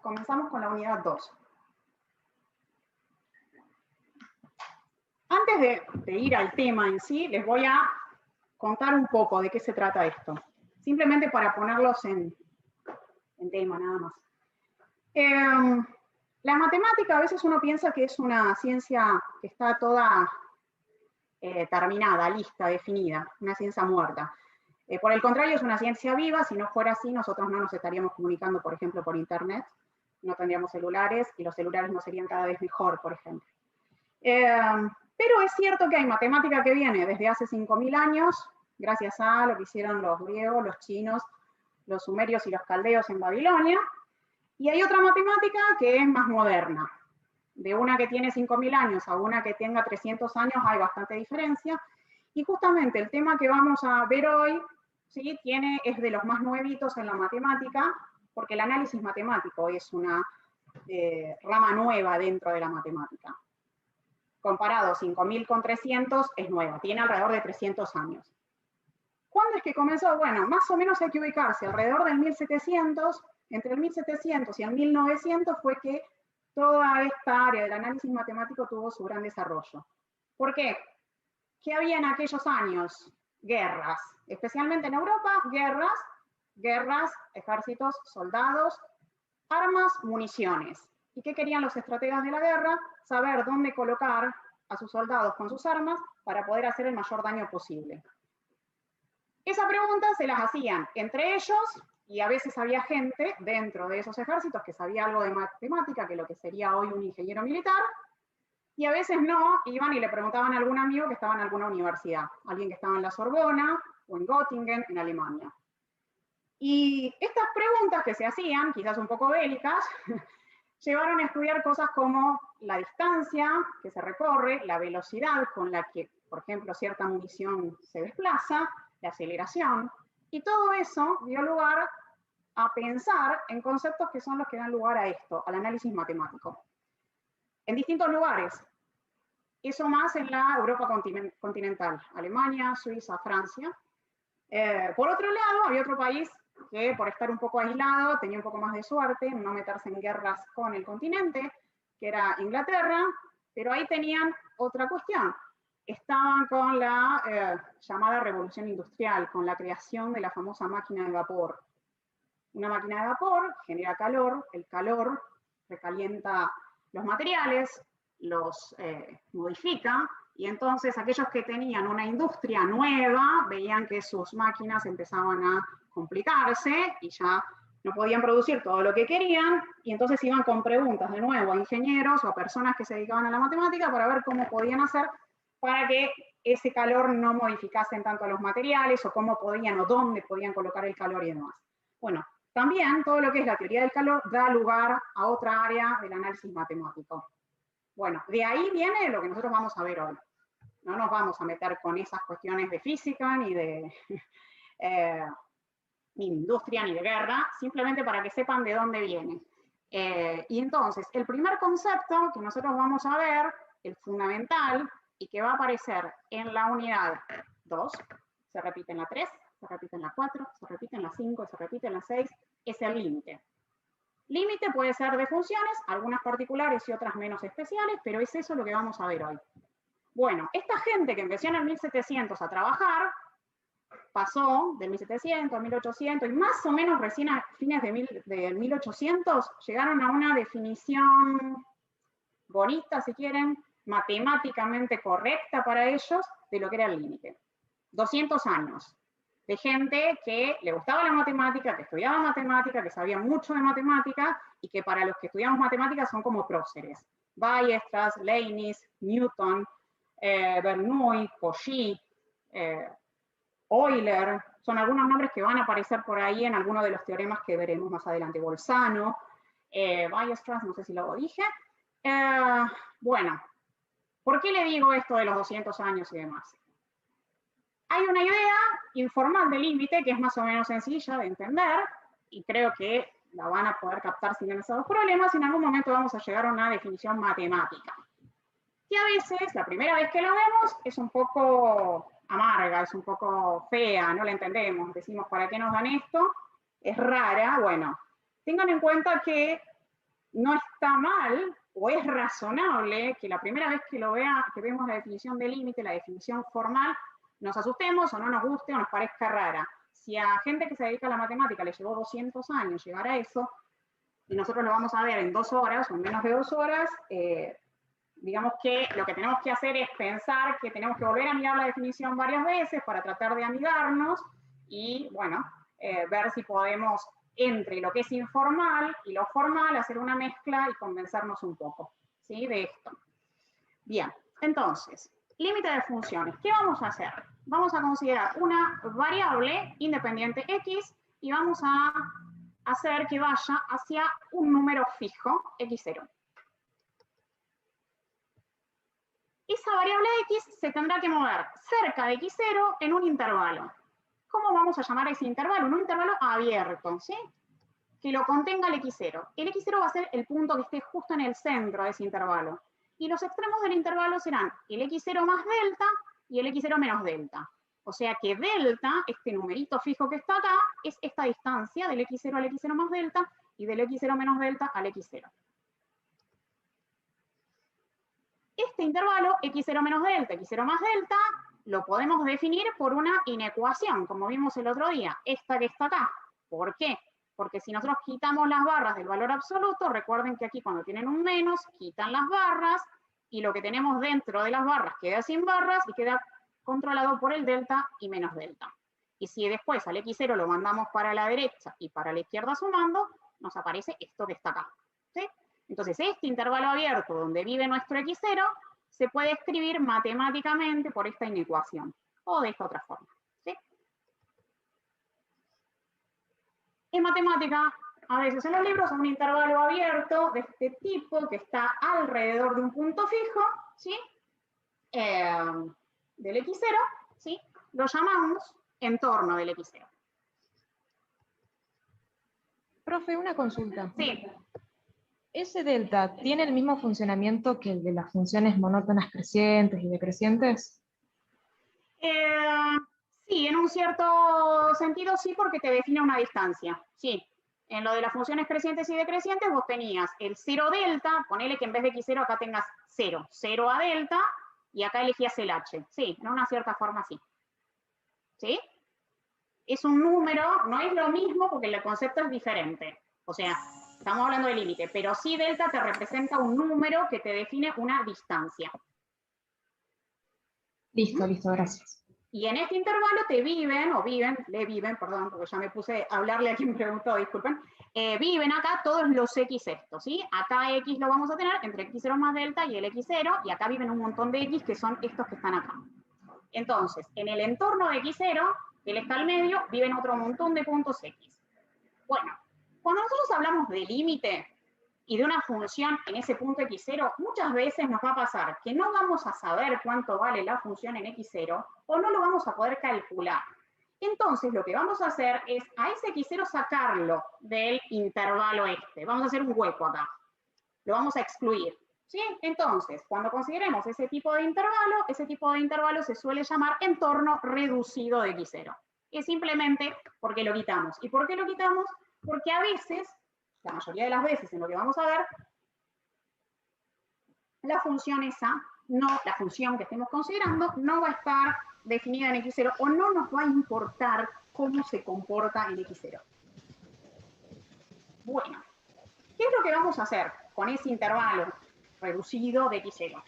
comenzamos con la unidad 2. Antes de ir al tema en sí, les voy a contar un poco de qué se trata esto. Simplemente para ponerlos en tema, nada más. La matemática, a veces uno piensa que es una ciencia que está toda terminada, lista, definida, una ciencia muerta. Por el contrario, es una ciencia viva. Si no fuera así, nosotros no nos estaríamos comunicando, por ejemplo, por Internet, no tendríamos celulares y los celulares no serían cada vez mejor, por ejemplo. Pero es cierto que hay matemática que viene desde hace 5.000 años, gracias a lo que hicieron los griegos, los chinos, los sumerios y los caldeos en Babilonia, y hay otra matemática que es más moderna. De una que tiene 5.000 años a una que tenga 300 años hay bastante diferencia, y justamente el tema que vamos a ver hoy, ¿sí? Es de los más nuevitos en la matemática, porque el análisis matemático es una rama nueva dentro de la matemática. Comparado 5.000 con 300, es nueva, tiene alrededor de 300 años. ¿Cuándo es que comenzó? Bueno, más o menos hay que ubicarse alrededor del 1700, entre el 1700 y el 1900 fue que toda esta área del análisis matemático tuvo su gran desarrollo. ¿Por qué? ¿Qué había en aquellos años? Guerras, especialmente en Europa, guerras, ejércitos, soldados, armas, municiones. ¿Y qué querían los estrategas de la guerra? Saber dónde colocar a sus soldados con sus armas para poder hacer el mayor daño posible. Esa pregunta se las hacían entre ellos, y a veces había gente dentro de esos ejércitos que sabía algo de matemática, que lo que sería hoy un ingeniero militar, y a veces no, iban y le preguntaban a algún amigo que estaba en alguna universidad, alguien que estaba en la Sorbona o en Göttingen, en Alemania. Y estas preguntas que se hacían, quizás un poco bélicas, llevaron a estudiar cosas como la distancia que se recorre, la velocidad con la que, por ejemplo, cierta munición se desplaza, la aceleración, y todo eso dio lugar a pensar en conceptos que son los que dan lugar a esto, al análisis matemático. En distintos lugares. Eso más en la Europa continental, Alemania, Suiza, Francia. Por otro lado, había otro país que por estar un poco aislado tenía un poco más de suerte, no meterse en guerras con el continente, que era Inglaterra, pero ahí tenían otra cuestión. Estaban con la llamada revolución industrial, con la creación de la famosa máquina de vapor. Una máquina de vapor genera calor, el calor recalienta los materiales, los modifica, y entonces aquellos que tenían una industria nueva veían que sus máquinas empezaban a complicarse y ya no podían producir todo lo que querían, y entonces iban con preguntas de nuevo a ingenieros o a personas que se dedicaban a la matemática para ver cómo podían hacer para que ese calor no modificasen tanto los materiales, o cómo podían o dónde podían colocar el calor y demás. Bueno, también todo lo que es la teoría del calor da lugar a otra área del análisis matemático. Bueno, de ahí viene lo que nosotros vamos a ver hoy. No nos vamos a meter con esas cuestiones de física, ni de ni de industria, ni de guerra, simplemente para que sepan de dónde viene. Y entonces, el primer concepto que nosotros vamos a ver, el fundamental, y que va a aparecer en la unidad 2, se repite en la 3, se repite en la 4, se repite en la 5, se repite en la 6, es el límite. Límite puede ser de funciones, algunas particulares y otras menos especiales, pero es eso lo que vamos a ver hoy. Bueno, esta gente que empezó en el 1700 a trabajar, pasó del 1700 a 1800, y más o menos recién a fines de 1800 llegaron a una definición bonita, si quieren, matemáticamente correcta para ellos, de lo que era el límite. 200 años de gente que le gustaba la matemática, que estudiaba matemática, que sabía mucho de matemática, y que para los que estudiamos matemáticas son como próceres. Weierstrass, Leibniz, Newton, Bernoulli, Cauchy, Euler, son algunos nombres que van a aparecer por ahí en algunos de los teoremas que veremos más adelante. Bolzano, Weierstrass, no sé si lo dije. Bueno, ¿por qué le digo esto de los 200 años y demás? Hay una idea informal de límite que es más o menos sencilla de entender, y creo que la van a poder captar sin demasiados problemas, y en algún momento vamos a llegar a una definición matemática. Que a veces, la primera vez que lo vemos, es un poco amarga, es un poco fea, no la entendemos, decimos, ¿para qué nos dan esto? Es rara. Bueno, tengan en cuenta que no está mal o es razonable que la primera vez que vemos la definición de límite, la definición formal, nos asustemos o no nos guste o nos parezca rara. Si a gente que se dedica a la matemática le llevó 200 años llegar a eso, y nosotros lo vamos a ver en 2 horas o en menos de 2 horas, digamos que lo que tenemos que hacer es pensar que tenemos que volver a mirar la definición varias veces para tratar de amigarnos y, bueno, ver si podemos, entre lo que es informal y lo formal, hacer una mezcla y convencernos un poco, ¿sí? De esto. Bien, entonces, límite de funciones. ¿Qué vamos a hacer? Vamos a considerar una variable independiente x y vamos a hacer que vaya hacia un número fijo, x0. Esa variable x se tendrá que mover cerca de x0 en un intervalo. ¿Cómo vamos a llamar a ese intervalo? Un intervalo abierto, ¿sí? Que lo contenga el x0. El x0 va a ser el punto que esté justo en el centro de ese intervalo. Y los extremos del intervalo serán el x0 más delta y el x0 menos delta. O sea que delta, este numerito fijo que está acá, es esta distancia del x0 al x0 más delta y del x0 menos delta al x0. Este intervalo, x0 menos delta, x0 más delta, lo podemos definir por una inecuación, como vimos el otro día, esta que está acá. ¿Por qué? Porque si nosotros quitamos las barras del valor absoluto, recuerden que aquí cuando tienen un menos, quitan las barras, y lo que tenemos dentro de las barras queda sin barras y queda controlado por el delta y menos delta. Y si después al x0 lo mandamos para la derecha y para la izquierda sumando, nos aparece esto que está acá, ¿sí? Entonces, este intervalo abierto donde vive nuestro x0 se puede escribir matemáticamente por esta inecuación o de esta otra forma, ¿sí? En matemática, a veces en los libros, un intervalo abierto de este tipo que está alrededor de un punto fijo, ¿sí? Del x0, ¿sí? Lo llamamos entorno del x0. Profe, una consulta. Sí. ¿Ese delta tiene el mismo funcionamiento que el de las funciones monótonas crecientes y decrecientes? Sí, en un cierto sentido sí, porque te define una distancia. Sí. En lo de las funciones crecientes y decrecientes vos tenías el 0 delta, ponele que en vez de x0 acá tengas 0, 0 a delta, y acá elegías el h. Sí, en una cierta forma sí. ¿Sí? Es un número, no es lo mismo porque el concepto es diferente. O sea, estamos hablando de límite, pero sí delta te representa un número que te define una distancia. Listo, listo, gracias. Y en este intervalo le viven, perdón, porque ya me puse a hablarle a quien preguntó, disculpen, viven acá todos los x estos, ¿sí? Acá x lo vamos a tener entre x0 más delta y el x0, y acá viven un montón de x que son estos que están acá. Entonces, en el entorno de x0, que él está al medio, viven otro montón de puntos x. Bueno, cuando nosotros hablamos de límite y de una función en ese punto x0, muchas veces nos va a pasar que no vamos a saber cuánto vale la función en x0 o no lo vamos a poder calcular. Entonces, lo que vamos a hacer es a ese x0 sacarlo del intervalo este. Vamos a hacer un hueco acá. Lo vamos a excluir. ¿Sí? Entonces, cuando consideremos ese tipo de intervalo se suele llamar entorno reducido de x0. Es simplemente porque lo quitamos. ¿Y por qué lo quitamos? Porque a veces, la mayoría de las veces en lo que vamos a ver, la función esa, la función que estemos considerando, no va a estar definida en x0 o no nos va a importar cómo se comporta en x0. Bueno, ¿qué es lo que vamos a hacer con ese intervalo reducido de x0?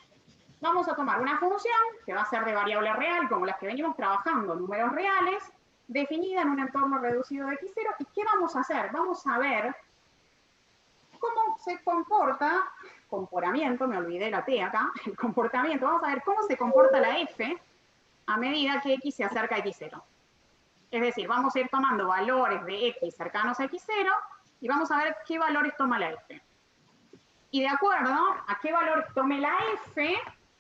Vamos a tomar una función que va a ser de variable real, como las que venimos trabajando, números reales, definida en un entorno reducido de x0. ¿Y qué vamos a hacer? Vamos a ver cómo se comporta, comportamiento, me olvidé la T acá, el comportamiento, vamos a ver cómo se comporta la f a medida que x se acerca a x0. Es decir, vamos a ir tomando valores de x cercanos a x0 y vamos a ver qué valores toma la f. Y de acuerdo a qué valores tome la f,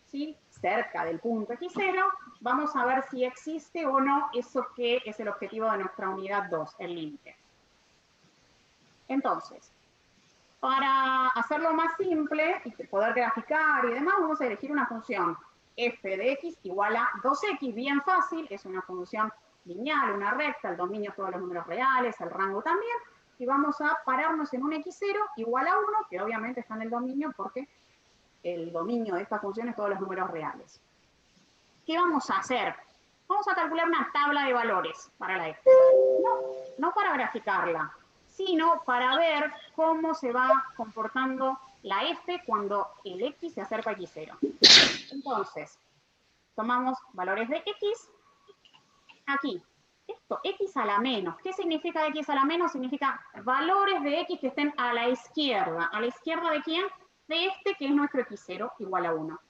¿sí? Cerca del punto x0, vamos a ver si existe o no eso que es el objetivo de nuestra unidad 2, el límite. Entonces, para hacerlo más simple y poder graficar y demás, vamos a elegir una función f de x igual a 2x, bien fácil, es una función lineal, una recta, el dominio todos los números reales, el rango también. y vamos a pararnos en un x0 igual a 1, que obviamente está en el dominio porque el dominio de esta función es todos los números reales. ¿Qué vamos a hacer? Vamos a calcular una tabla de valores para la f. No para graficarla, sino para ver cómo se va comportando la f cuando el x se acerca a x0. Entonces, tomamos valores de x. Aquí, esto, x a la menos. ¿Qué significa x a la menos? Significa valores de x que estén a la izquierda. ¿A la izquierda de quién? De este, que es nuestro x0 igual a 1.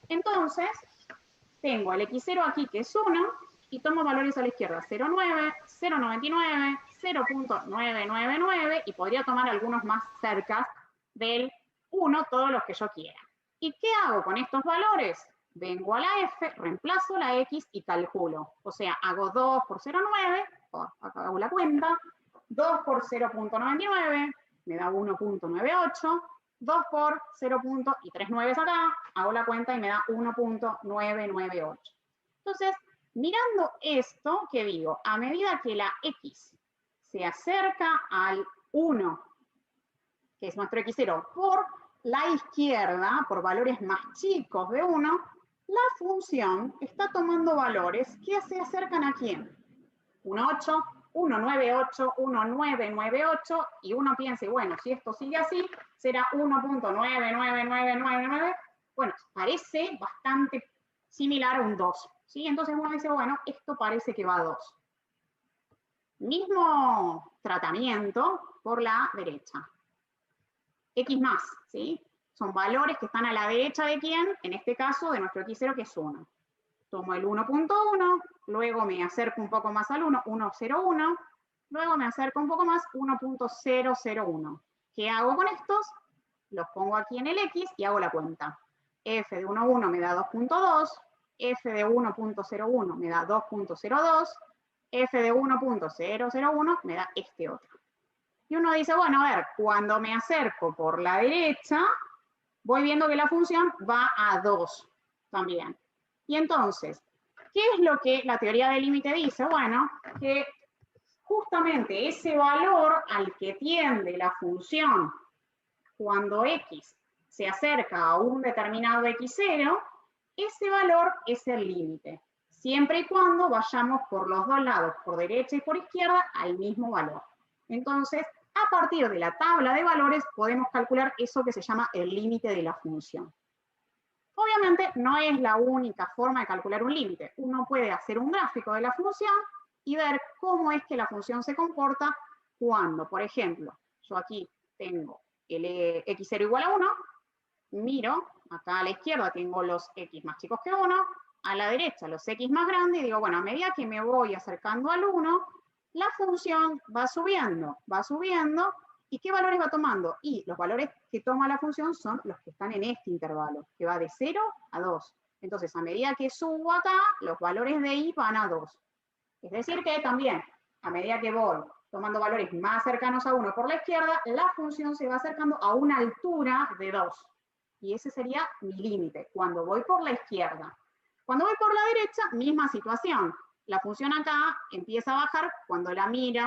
Entonces, tengo el x0 aquí, que es 1, y tomo valores a la izquierda. 0,9, 0,99, 0.999, y podría tomar algunos más cerca del 1, todos los que yo quiera. ¿Y qué hago con estos valores? Vengo a la f, reemplazo la x y calculo. O sea, hago 2 por 0,9, acá hago la cuenta, 2 por 0.99, me da 1.98, 2 por 0. Y 3 9 acá, hago la cuenta y me da 1.998. Entonces, mirando esto, ¿qué digo? A medida que la x se acerca al 1, que es nuestro x0, por la izquierda, por valores más chicos de 1, la función está tomando valores que se acercan a quién? 1,8, 1,98, 1,998, y uno piensa, y bueno, si esto sigue así, será 1.99999. Bueno, parece bastante similar a un 2, ¿sí? Entonces uno dice, bueno, esto parece que va a 2. Mismo tratamiento por la derecha. X más, ¿sí? Son valores que están a la derecha de quién, en este caso de nuestro x0, que es 1. Tomo el 1.1, luego me acerco un poco más al 1, 1.01, luego me acerco un poco más, 1.001. ¿Qué hago con estos? Los pongo aquí en el x y hago la cuenta. F de 1,1 me da 2.2, f de 1.01 me da 2.02, f de 1.001 me da este otro. Y uno dice, bueno, a ver, cuando me acerco por la derecha, voy viendo que la función va a 2 también. Y entonces, ¿qué es lo que la teoría del límite dice? Bueno, que justamente ese valor al que tiende la función cuando x se acerca a un determinado x0, ese valor es el límite, siempre y cuando vayamos por los dos lados, por derecha y por izquierda, al mismo valor. Entonces, a partir de la tabla de valores podemos calcular eso que se llama el límite de la función. Obviamente no es la única forma de calcular un límite. Uno puede hacer un gráfico de la función y ver cómo es que la función se comporta cuando, por ejemplo, yo aquí tengo el x0 igual a 1, miro, acá a la izquierda tengo los x más chicos que 1, a la derecha los x más grandes, y digo, bueno, a medida que me voy acercando al 1, la función va subiendo, ¿y qué valores va tomando? Y los valores que toma la función son los que están en este intervalo, que va de 0 a 2. Entonces, a medida que subo acá, los valores de y van a 2. Es decir que también, a medida que voy tomando valores más cercanos a 1 por la izquierda, la función se va acercando a una altura de 2. Y ese sería mi límite, cuando voy por la izquierda. Cuando voy por la derecha, misma situación. La función acá empieza a bajar cuando la miro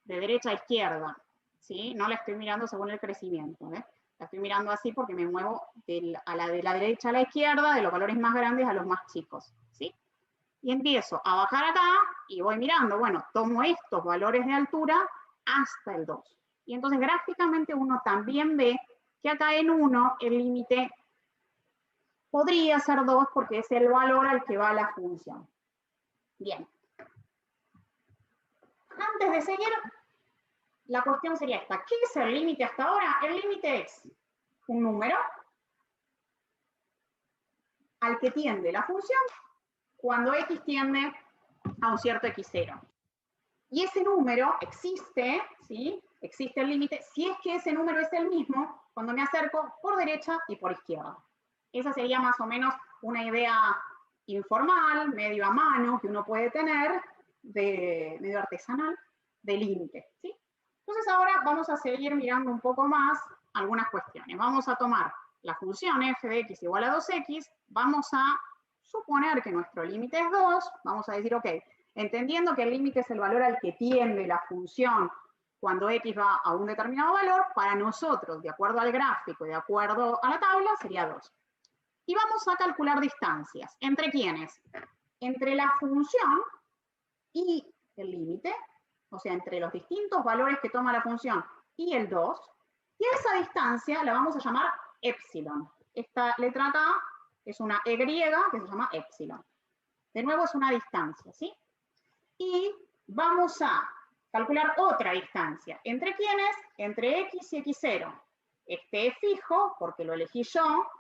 de derecha a izquierda, ¿sí? No la estoy mirando según el crecimiento, ¿eh? La estoy mirando así porque me muevo de la derecha a la izquierda, de los valores más grandes a los más chicos, ¿sí? Y empiezo a bajar acá y voy mirando, bueno, tomo estos valores de altura hasta el 2. Y entonces gráficamente uno también ve que acá en 1 el límite podría ser 2 porque es el valor al que va la función. Bien. Antes de seguir, la cuestión sería esta. ¿Qué es el límite hasta ahora? El límite es un número al que tiende la función cuando x tiende a un cierto x0. Y ese número existe, ¿sí? Existe el límite si es que ese número es el mismo cuando me acerco por derecha y por izquierda. Esa sería más o menos una idea informal, medio a mano, que uno puede tener, medio artesanal, de límite, ¿sí? Entonces ahora vamos a seguir mirando un poco más algunas cuestiones. Vamos a tomar la función f de x igual a 2x, vamos a suponer que nuestro límite es 2, vamos a decir, ok, entendiendo que el límite es el valor al que tiende la función cuando x va a un determinado valor, para nosotros, de acuerdo al gráfico y de acuerdo a la tabla, sería 2. Y vamos a calcular distancias. ¿Entre quiénes? Entre la función y el límite, o sea, entre los distintos valores que toma la función y el 2, y a esa distancia la vamos a llamar epsilon. Esta letra K es una E griega que se llama epsilon. De nuevo es una distancia, ¿sí? Y vamos a calcular otra distancia. ¿Entre quiénes? Entre x y x0. Este es fijo, porque lo elegí yo,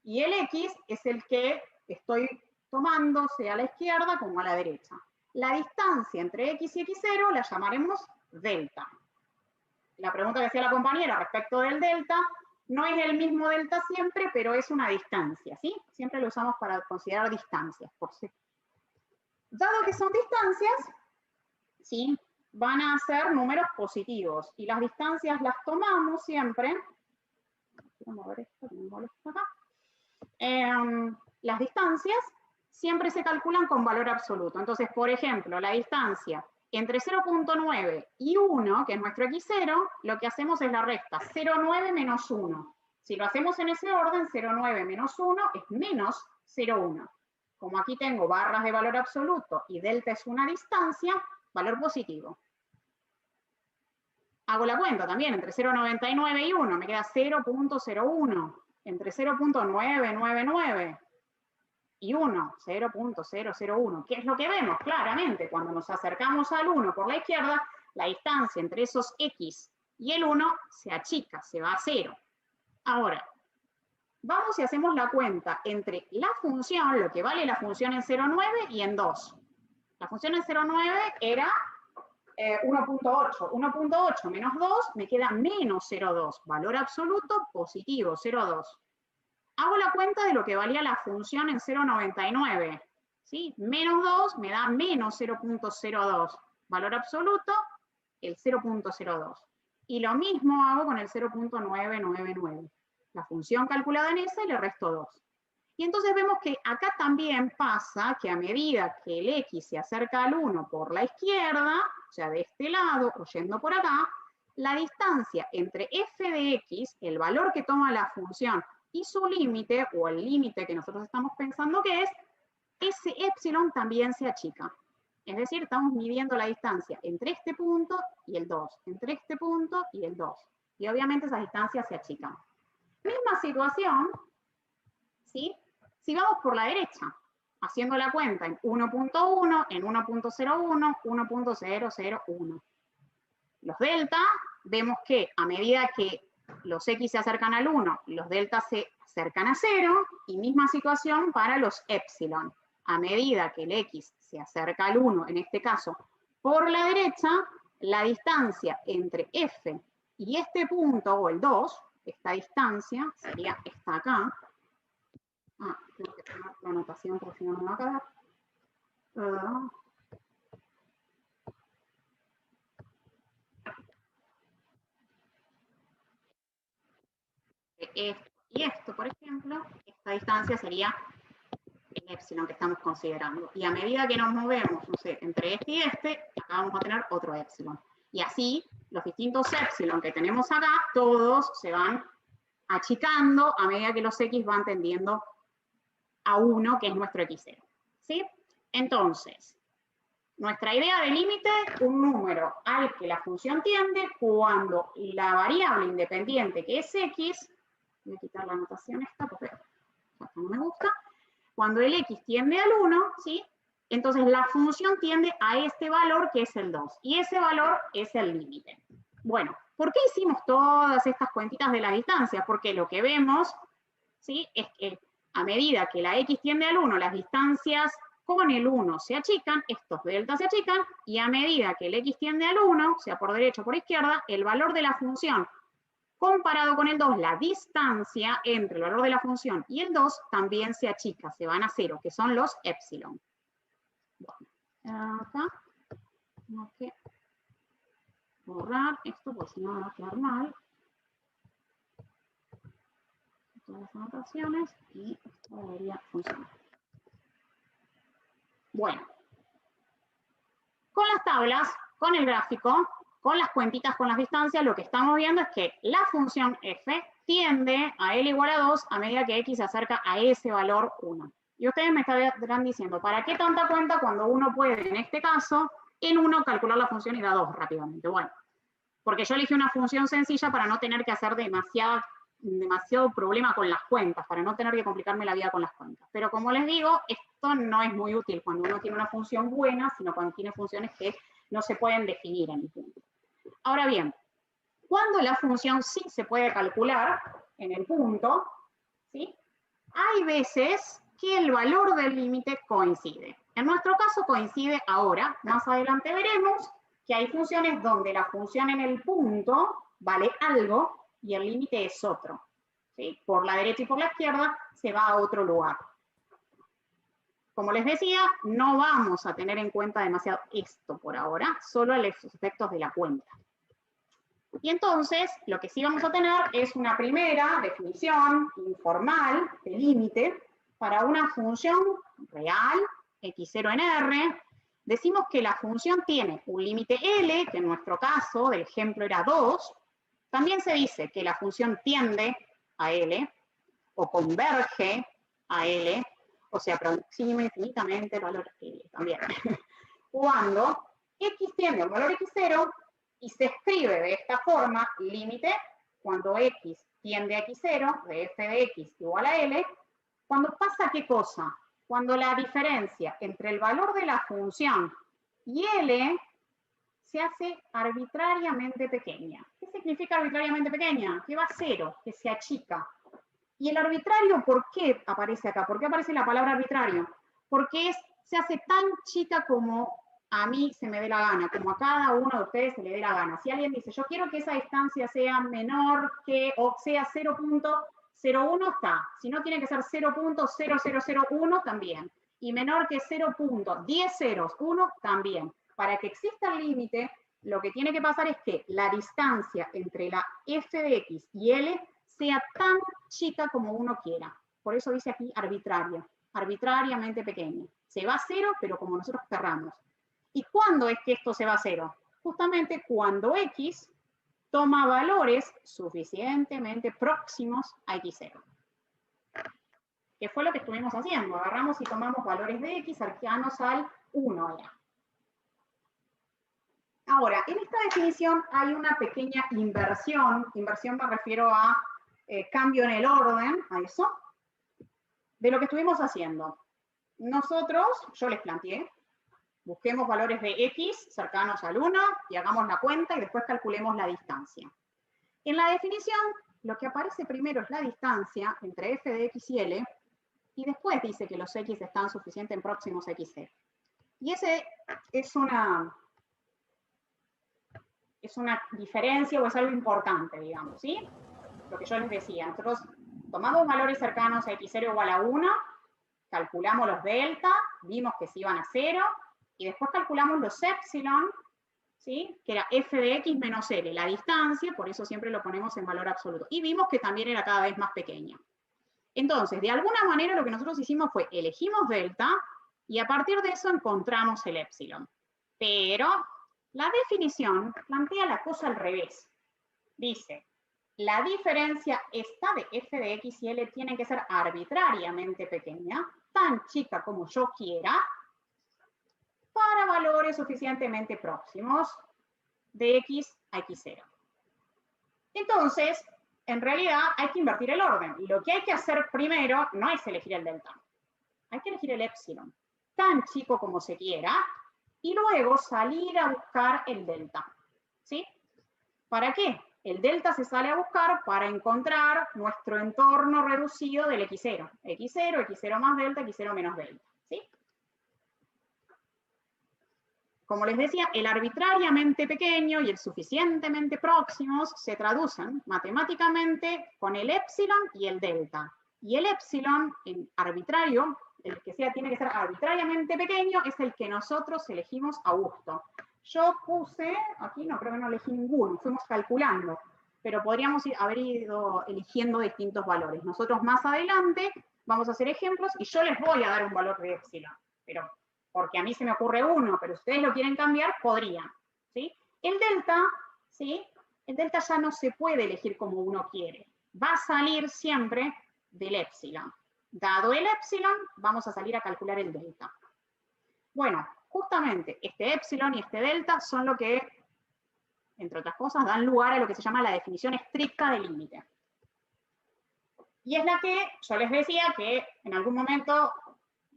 y el x es el que estoy tomando, sea a la izquierda como a la derecha. La distancia entre x y x0 la llamaremos delta. La pregunta que hacía la compañera respecto del delta, no es el mismo delta siempre, pero es una distancia, ¿sí? Siempre lo usamos para considerar distancias, por sí. Dado que son distancias, ¿sí? Van a ser números positivos, y las distancias las tomamos siempre. Quiero mover esto, que me molesta acá. Las distancias siempre se calculan con valor absoluto. Entonces, por ejemplo, la distancia entre 0.9 y 1, que es nuestro x0, lo que hacemos es la resta 0,9 menos 1. Si lo hacemos en ese orden, 0,9 menos 1 es menos 0,1. Como aquí tengo barras de valor absoluto y delta es una distancia, valor positivo. Hago la cuenta también, entre 0,99 y 1 me queda 0.01. Entre 0.999 y 1, 0.001. ¿Qué es lo que vemos? Claramente, cuando nos acercamos al 1 por la izquierda, la distancia entre esos x y el 1 se achica, se va a 0. Ahora, vamos y hacemos la cuenta entre la función, lo que vale la función en 0,9 y en 2. La función en 0,9 era 1.8. 1.8 menos 2 me queda menos 0,2. Valor absoluto positivo, 0,2. Hago la cuenta de lo que valía la función en 0,99. ¿Sí? Menos 2 me da menos 0.02. Valor absoluto, el 0.02. Y lo mismo hago con el 0.999. La función calculada en esa y le resto 2. Y entonces vemos que acá también pasa que a medida que el x se acerca al 1 por la izquierda, o sea, de este lado o yendo por acá, la distancia entre f de x, el valor que toma la función, y su límite, o el límite que nosotros estamos pensando que es, ese epsilon también se achica. Es decir, estamos midiendo la distancia entre este punto y el 2, entre este punto y el 2. Y obviamente esas distancias se achican. Misma situación, ¿sí? Si vamos por la derecha, haciendo la cuenta en 1.1, en 1.01, 1.001. Los delta, vemos que a medida que los x se acercan al 1, los delta se acercan a 0, y misma situación para los epsilon. A medida que el x se acerca al 1, en este caso, por la derecha, la distancia entre f y este punto, o el 2, esta distancia, sería esta acá. Tengo que tomar la anotación porque si no me va a quedar. Esto y esto, por ejemplo, esta distancia sería el epsilon que estamos considerando. Y a medida que nos movemos, no sé, entre este y este, acá vamos a tener otro epsilon. Y así, los distintos epsilon que tenemos acá, todos se van achicando a medida que los x van tendiendo a 1, que es nuestro x0. ¿Sí? Entonces, nuestra idea de límite, un número al que la función tiende cuando la variable independiente, que es x, voy a quitar la anotación esta porque no me gusta, cuando el x tiende al 1, ¿sí? Entonces la función tiende a este valor que es el 2, y ese valor es el límite. Bueno, ¿por qué hicimos todas estas cuentitas de la distancia? Porque lo que vemos, ¿sí? Es que a medida que la x tiende al 1, las distancias con el 1 se achican, estos deltas se achican, y a medida que el x tiende al 1, sea por derecha o por izquierda, el valor de la función comparado con el 2, la distancia entre el valor de la función y el 2 también se achica, se van a 0, que son los epsilon. Bueno, acá tengo que borrar esto porque si no va a quedar mal. Todas las anotaciones y esto debería funcionar. Bueno, con las tablas, con el gráfico, con las cuentitas, con las distancias, lo que estamos viendo es que la función f tiende a L igual a 2 a medida que x se acerca a ese valor 1. Y ustedes me estarán diciendo, ¿para qué tanta cuenta cuando uno puede, en este caso, en 1 calcular la función y da 2 rápidamente? Bueno, porque yo elegí una función sencilla para no tener que hacer demasiado problema con las cuentas, para no tener que complicarme la vida con las cuentas. Pero como les digo, esto no es muy útil cuando uno tiene una función buena, sino cuando tiene funciones que no se pueden definir en el punto. Ahora bien, cuando la función sí se puede calcular en el punto, ¿sí? Hay veces que el valor del límite coincide. En nuestro caso coincide ahora, más adelante veremos que hay funciones donde la función en el punto vale algo y el límite es otro. ¿Sí? Por la derecha y por la izquierda se va a otro lugar. Como les decía, no vamos a tener en cuenta demasiado esto por ahora, solo los efectos de la cuenta. Y entonces, lo que sí vamos a tener es una primera definición informal de límite para una función real, x0 en R. Decimos que la función tiene un límite L, que en nuestro caso, del ejemplo era 2. También se dice que la función tiende a L, o converge a L, o se aproxima infinitamente el valor L también. Cuando x tiende a un valor x0, y se escribe de esta forma, límite, cuando x tiende a x0, de f de x igual a L, cuando pasa ¿qué cosa? Cuando la diferencia entre el valor de la función y L se hace arbitrariamente pequeña. ¿Qué significa arbitrariamente pequeña? Que va a 0, que se achica. Y el arbitrario, ¿por qué aparece acá? ¿Por qué aparece la palabra arbitrario? Porque se hace tan chica como a mí se me dé la gana, como a cada uno de ustedes se le dé la gana. Si alguien dice, yo quiero que esa distancia sea menor que, o sea 0.01, está. Si no, tiene que ser 0.0001 también. Y menor que 0.1001 también. Para que exista el límite, lo que tiene que pasar es que la distancia entre la f de x y L sea tan chica como uno quiera. Por eso dice aquí arbitraria, arbitrariamente pequeña. Se va a 0, pero como nosotros querramos. ¿Y cuándo es que esto se va a 0? Justamente cuando x toma valores suficientemente próximos a x0. ¿Qué fue lo que estuvimos haciendo? Agarramos y tomamos valores de x cercanos al 1 allá. Ahora, en esta definición hay una pequeña inversión. Inversión me refiero a cambio en el orden, a eso, de lo que estuvimos haciendo. Nosotros, yo les planteé, busquemos valores de x cercanos al 1 y hagamos la cuenta y después calculemos la distancia. En la definición, lo que aparece primero es la distancia entre f de x y L, y después dice que los x están suficientemente próximos a x0. Y ese es una diferencia o es algo importante, digamos, ¿sí? Lo que yo les decía, nosotros tomamos valores cercanos a x0 igual a 1, calculamos los delta, vimos que se iban a 0, y después calculamos los epsilon, ¿sí? Que era f de x menos L, la distancia, por eso siempre lo ponemos en valor absoluto. Y vimos que también era cada vez más pequeña. Entonces, de alguna manera lo que nosotros hicimos fue, elegimos delta, y a partir de eso encontramos el epsilon. Pero la definición plantea la cosa al revés. Dice, la diferencia esta de f de x y L tiene que ser arbitrariamente pequeña, tan chica como yo quiera, para valores suficientemente próximos de x a x0. Entonces, en realidad hay que invertir el orden. Y lo que hay que hacer primero no es elegir el delta. Hay que elegir el epsilon, tan chico como se quiera, y luego salir a buscar el delta. ¿Sí? ¿Para qué? El delta se sale a buscar para encontrar nuestro entorno reducido del x0. x0, x0 más delta, x0 menos delta. ¿Sí? Como les decía, el arbitrariamente pequeño y el suficientemente próximos se traducen matemáticamente con el epsilon y el delta. Y el epsilon, en arbitrario, el que tiene que ser arbitrariamente pequeño, es el que nosotros elegimos a gusto. Yo puse, aquí no, creo que no elegí ninguno, fuimos calculando, pero podríamos haber ido eligiendo distintos valores. Nosotros más adelante vamos a hacer ejemplos y yo les voy a dar un valor de epsilon, pero porque a mí se me ocurre uno, pero ustedes lo quieren cambiar, podrían, ¿sí? El delta, ¿sí? El delta ya no se puede elegir como uno quiere. Va a salir siempre del épsilon. Dado el épsilon, vamos a salir a calcular el delta. Bueno, justamente este épsilon y este delta son lo que, entre otras cosas, dan lugar a lo que se llama la definición estricta del límite. Y es la que yo les decía que en algún momento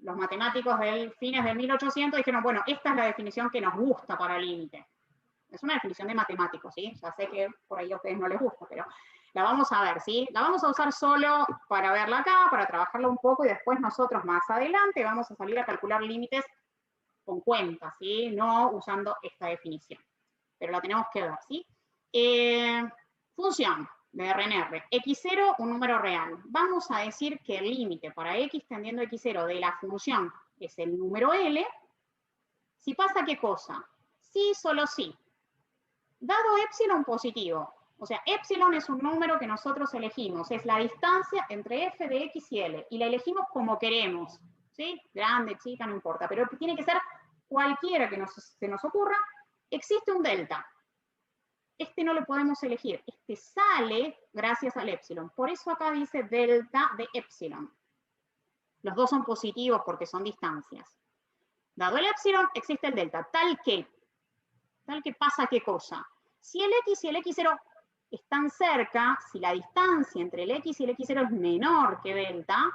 los matemáticos del fines del 1800 dijeron, bueno, esta es la definición que nos gusta para el límite. Es una definición de matemáticos, ¿sí? Ya sé que por ahí a ustedes no les gusta, pero la vamos a ver, ¿sí? La vamos a usar solo para verla acá, para trabajarla un poco, y después nosotros más adelante vamos a salir a calcular límites con cuentas, ¿sí? No usando esta definición. Pero la tenemos que ver, ¿sí? Función de RNR. X0, un número real. Vamos a decir que el límite para x tendiendo a x0 de la función es el número L. Si pasa, ¿qué cosa? Sí, solo sí. Dado épsilon positivo, o sea, épsilon es un número que nosotros elegimos, es la distancia entre f de x y L, y la elegimos como queremos, ¿sí? Grande, chica, no importa, pero tiene que ser cualquiera que se nos ocurra. Existe un delta. Este no lo podemos elegir, este sale gracias al épsilon. Por eso acá dice delta de épsilon. Los dos son positivos porque son distancias. Dado el épsilon, existe el delta, tal que pasa qué cosa. Si el x y el x0 están cerca, si la distancia entre el x y el x0 es menor que delta,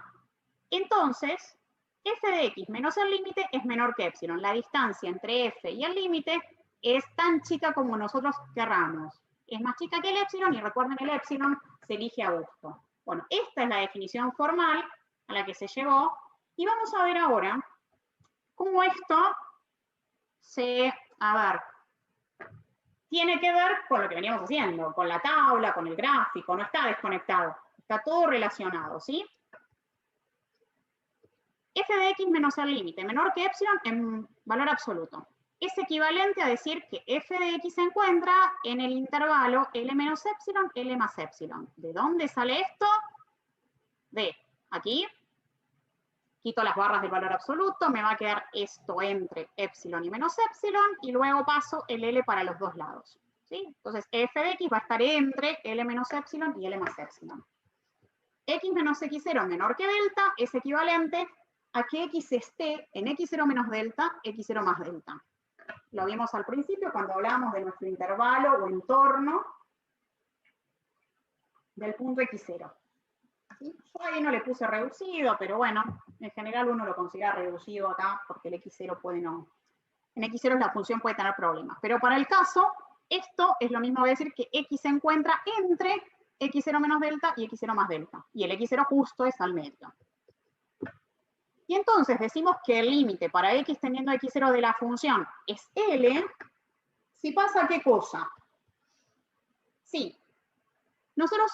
entonces f de x menos el límite es menor que épsilon. La distancia entre f y el límite es tan chica como nosotros querramos. Es más chica que el épsilon, y recuerden, el épsilon se elige a gusto. Bueno, esta es la definición formal a la que se llegó, y vamos a ver ahora cómo esto tiene que ver con lo que veníamos haciendo, con la tabla, con el gráfico, no está desconectado, está todo relacionado, ¿sí? F de x menos el límite, menor que épsilon en valor absoluto. Es equivalente a decir que f de x se encuentra en el intervalo L menos épsilon, L más épsilon. ¿De dónde sale esto? De aquí. Quito las barras del valor absoluto, me va a quedar esto entre épsilon y menos épsilon, y luego paso el L para los dos lados, ¿sí? Entonces, f de x va a estar entre L menos épsilon y L más épsilon. X menos x0 menor que delta es equivalente a que x esté en x0 menos delta, x0 más delta. Lo vimos al principio cuando hablábamos de nuestro intervalo o entorno del punto x0. ¿Sí? Yo ahí no le puse reducido, pero bueno, en general uno lo considera reducido acá porque el x0 puede no. En x0 la función puede tener problemas. Pero para el caso, esto es lo mismo que decir que x se encuentra entre x0 menos delta y x0 más delta. Y el x0 justo es al medio. Y entonces decimos que el límite para x teniendo x0 de la función es L, si pasa ¿qué cosa? Sí, nosotros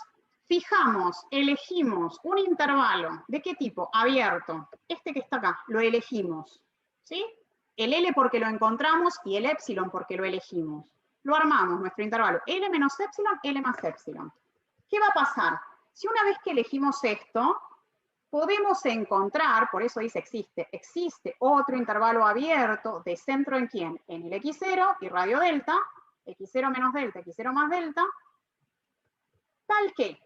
fijamos, elegimos un intervalo, ¿de qué tipo? Abierto. Este que está acá, lo elegimos, ¿sí? El L porque lo encontramos y el épsilon porque lo elegimos. Lo armamos, nuestro intervalo, L menos épsilon, L más épsilon. ¿Qué va a pasar? Si una vez que elegimos esto, podemos encontrar, por eso dice existe otro intervalo abierto de centro ¿en quién? En el x0 y radio delta, x0 menos delta, x0 más delta, tal que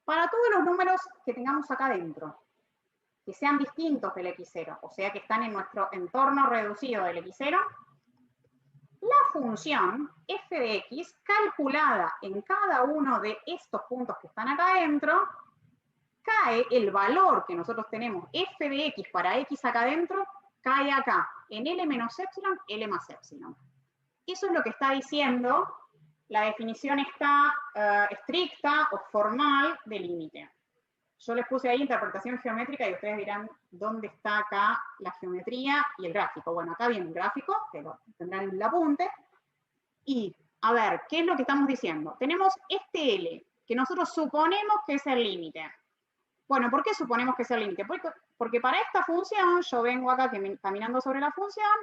para todos los números que tengamos acá dentro, que sean distintos del x0, o sea que están en nuestro entorno reducido del x0, la función f de x calculada en cada uno de estos puntos que están acá adentro, cae el valor que nosotros tenemos, f de x para x acá adentro, cae acá, en L menos épsilon, L más épsilon. Eso es lo que está diciendo la definición está estricta o formal de límite. Yo les puse ahí interpretación geométrica y ustedes dirán dónde está acá la geometría y el gráfico. Bueno, acá viene el gráfico, que lo tendrán en el apunte. Y, a ver, ¿qué es lo que estamos diciendo? Tenemos este L, que nosotros suponemos que es el límite. Bueno, ¿por qué suponemos que es el límite? Porque para esta función, yo vengo acá caminando sobre la función,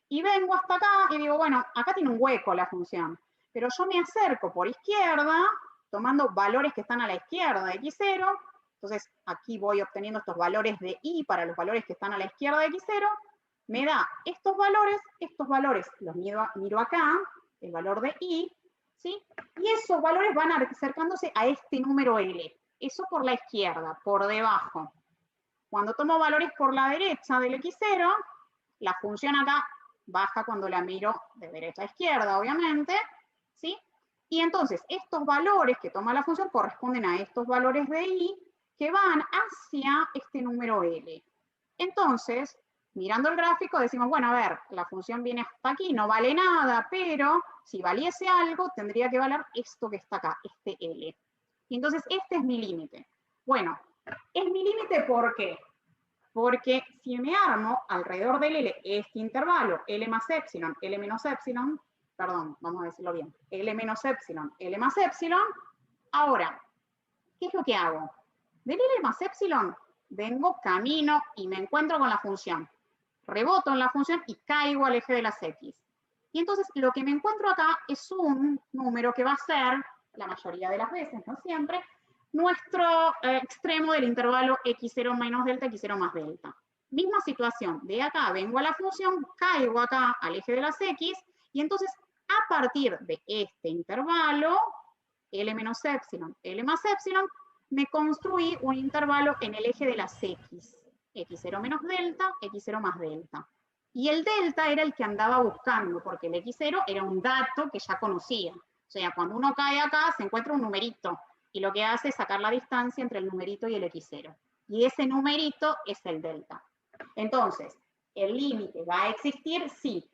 y vengo hasta acá y digo, bueno, acá tiene un hueco la función. Pero yo me acerco por izquierda, tomando valores que están a la izquierda de x0, entonces aquí voy obteniendo estos valores de y para los valores que están a la izquierda de x0, me da estos valores los miro acá, el valor de I, ¿sí? Y esos valores van acercándose a este número L. Eso por la izquierda, por debajo. Cuando tomo valores por la derecha del X0, la función acá baja cuando la miro de derecha a izquierda, obviamente, ¿sí? Y entonces, estos valores que toma la función corresponden a estos valores de I que van hacia este número L. Entonces, mirando el gráfico, decimos, bueno, a ver, la función viene hasta aquí, no vale nada, pero si valiese algo, tendría que valer esto que está acá, este L. Y entonces, este es mi límite. Bueno, es mi límite ¿por qué? Porque si me armo alrededor del L este intervalo, L más epsilon, L menos epsilon, perdón, vamos a decirlo bien, L menos epsilon, L más epsilon, ahora, ¿qué es lo que hago? Del L más epsilon vengo, camino y me encuentro con la función. Reboto en la función y caigo al eje de las X. Y entonces lo que me encuentro acá es un número que va a ser, la mayoría de las veces, no siempre, nuestro extremo del intervalo x0 menos delta, x0 más delta. Misma situación, de acá vengo a la función, caigo acá al eje de las X, y entonces a partir de este intervalo, L menos epsilon, L más epsilon, me construí un intervalo en el eje de las X. X0 menos delta, X0 más delta. Y el delta era el que andaba buscando, porque el X0 era un dato que ya conocía. O sea, cuando uno cae acá, se encuentra un numerito, y lo que hace es sacar la distancia entre el numerito y el X0. Y ese numerito es el delta. Entonces, ¿el límite va a existir? Sí.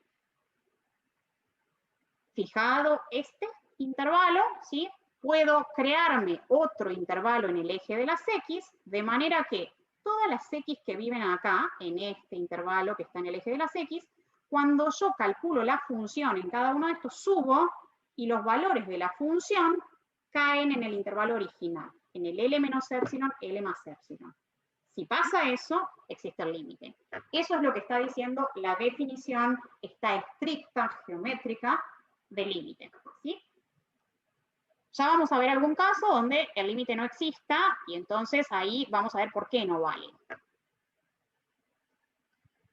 Fijado este intervalo, ¿sí? Puedo crearme otro intervalo en el eje de las X, de manera que todas las X que viven acá, en este intervalo que está en el eje de las X, cuando yo calculo la función en cada uno de estos, subo y los valores de la función caen en el intervalo original, en el L menos epsilon, L más epsilon. Si pasa eso, existe el límite. Eso es lo que está diciendo la definición, esta estricta geométrica del límite, ¿sí? Ya vamos a ver algún caso donde el límite no exista y entonces ahí vamos a ver por qué no vale.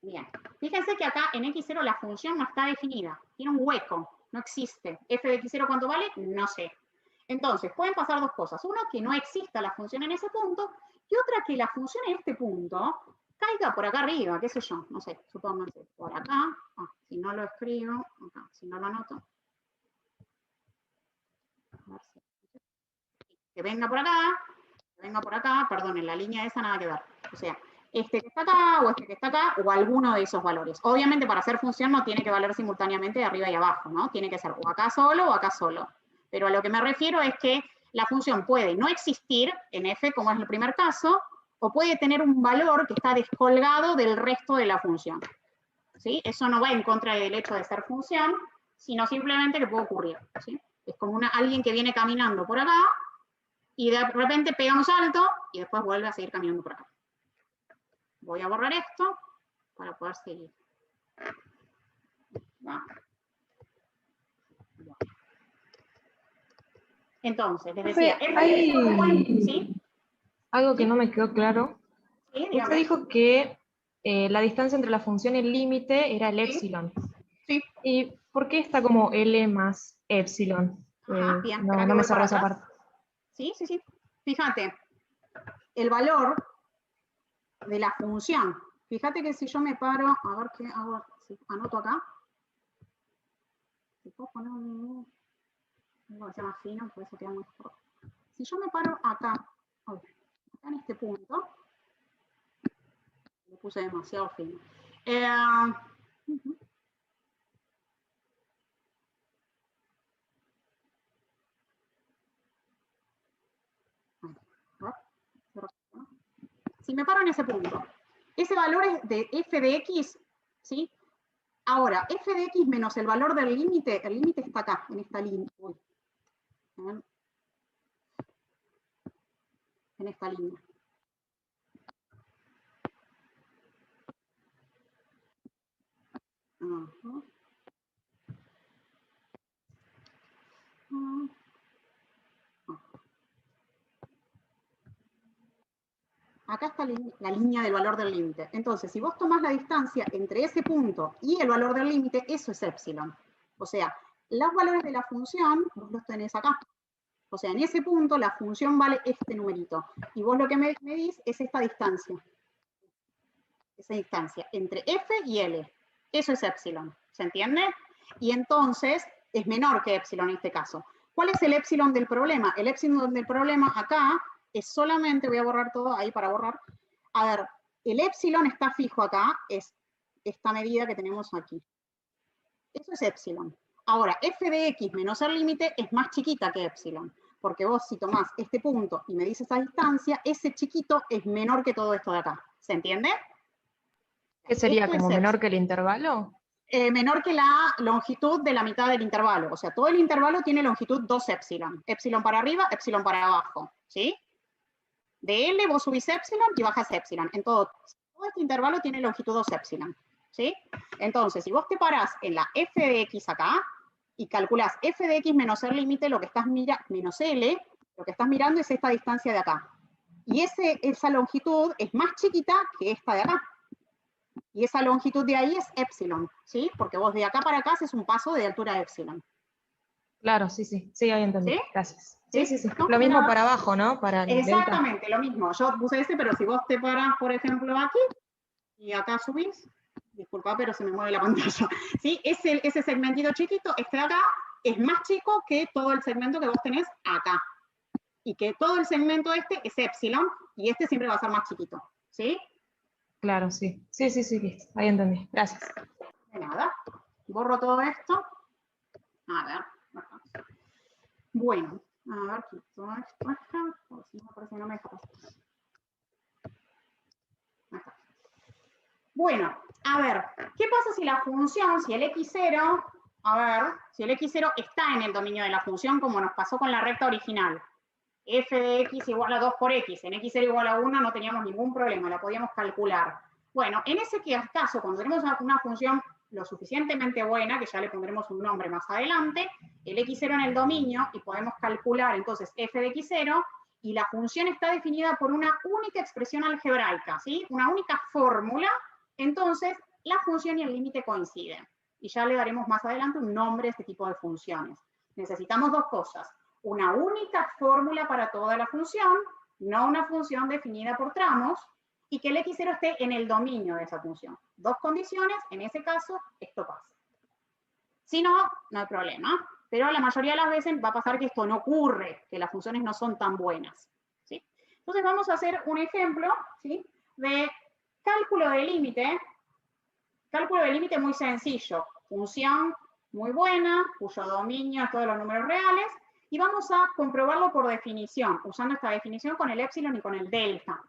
Bien, fíjense que acá en x0 la función no está definida, tiene un hueco, no existe. F de x0 ¿cuánto vale? No sé. Entonces, pueden pasar dos cosas. Una, que no exista la función en ese punto, y otra, que la función en este punto caiga por acá arriba, qué sé yo, no sé, supónganse, por acá, si no lo escribo, acá, si no lo anoto. A ver si que venga por acá, perdón, en la línea esa nada que ver. O sea, este que está acá, o este que está acá, o alguno de esos valores. Obviamente para hacer función no tiene que valer simultáneamente de arriba y abajo, ¿no? Tiene que ser o acá solo o acá solo. Pero a lo que me refiero es que la función puede no existir en f, como es el primer caso, o puede tener un valor que está descolgado del resto de la función. ¿Sí? Eso no va en contra del hecho de ser función, sino simplemente que puede ocurrir. ¿Sí? Es como alguien que viene caminando por acá, y de repente pega un salto y después vuelve a seguir caminando por acá. Voy a borrar esto para poder seguir. ¿Va? Entonces, les decía, hay algo que ¿sí? no me quedó claro. ¿Sí? Usted dijo que la distancia entre la función y el límite era el ¿Sí? epsilon. Sí. ¿Y por qué está como L más epsilon? Ajá, bien, espera No, que no me voy cerró para esa atrás. parte. Sí, sí, sí. Fíjate, el valor de la función. Fíjate que si yo me paro, a ver qué hago, si anoto acá. Si puedo poner algo que sea más fino, por eso queda mejor. Si yo me paro acá, acá en este punto, lo puse demasiado fino. Si me paro en ese punto, ese valor es de f de x, ¿sí? Ahora, f de x menos el valor del límite, el límite está acá, en esta línea. Uy. En esta línea. Uh-huh. Acá está la línea del valor del límite. Entonces, si vos tomás la distancia entre ese punto y el valor del límite, eso es epsilon. O sea, los valores de la función, vos los tenés acá. O sea, en ese punto la función vale este numerito. Y vos lo que me medís es esta distancia. Esa distancia entre f y l. Eso es epsilon. ¿Se entiende? Y entonces es menor que epsilon en este caso. ¿Cuál es el epsilon del problema? El epsilon del problema acá es solamente, voy a borrar todo ahí para borrar. A ver, el epsilon está fijo acá, es esta medida que tenemos aquí. Eso es epsilon. Ahora, f de x menos el límite es más chiquita que epsilon, porque vos si tomás este punto y medís esa distancia, ese chiquito es menor que todo esto de acá. ¿Se entiende? ¿Qué sería Esto es como menor epsilon. que el intervalo? Menor que la longitud de la mitad del intervalo. O sea, todo el intervalo tiene longitud 2 epsilon. Epsilon para arriba, epsilon para abajo. ¿Sí? De L vos subís epsilon y bajas epsilon. En todo este intervalo tiene longitud 2 epsilon. ¿Sí? Entonces, si vos te parás en la f de x acá y calculás f de x menos el límite, lo que estás mirando, menos L, lo que estás mirando es esta distancia de acá. Y esa longitud es más chiquita que esta de acá. Y esa longitud de ahí es epsilon, ¿sí? Porque vos de acá para acá haces un paso de altura epsilon. Claro, sí, sí, sí, ahí entendí. ¿Sí? Gracias. Sí, ¿Sí? sí, sí. ¿No? Lo De mismo nada. para abajo, ¿no? Para el delta. Exactamente, lo mismo. Yo puse ese, pero si vos te parás, por ejemplo, aquí, y acá subís, disculpa, pero se me mueve la pantalla, ¿sí? Ese segmentito chiquito, este de acá, es más chico que todo el segmento que vos tenés acá. Y que todo el segmento este es epsilon, y este siempre va a ser más chiquito, ¿sí? Claro, sí. Sí, sí, sí, listo. Ahí entendí. Gracias. De nada. Borro todo esto. A ver. Bueno, a ver, quito esto acá, por si no, parece que no me deja pasar. Acá. Bueno, a ver, ¿qué pasa si la función, si el x0, a ver, si el x0 está en el dominio de la función como nos pasó con la recta original? F de x igual a 2 por x, en x0 igual a 1 no teníamos ningún problema, la podíamos calcular. Bueno, en ese caso, cuando tenemos una función lo suficientemente buena, que ya le pondremos un nombre más adelante, el x0 en el dominio, y podemos calcular entonces f de x0, y la función está definida por una única expresión algebraica, ¿sí? Una única fórmula, entonces la función y el límite coinciden. Y ya le daremos más adelante un nombre a este tipo de funciones. Necesitamos dos cosas: una única fórmula para toda la función, no una función definida por tramos, y que el x0 esté en el dominio de esa función. Dos condiciones, en ese caso, esto pasa. Si no, no hay problema, pero la mayoría de las veces va a pasar que esto no ocurre, que las funciones no son tan buenas, ¿sí? Entonces vamos a hacer un ejemplo, ¿sí?, de cálculo de límite. Cálculo de límite muy sencillo, función muy buena, cuyo dominio es todos los números reales, y vamos a comprobarlo por definición, usando esta definición con el epsilon y con el delta.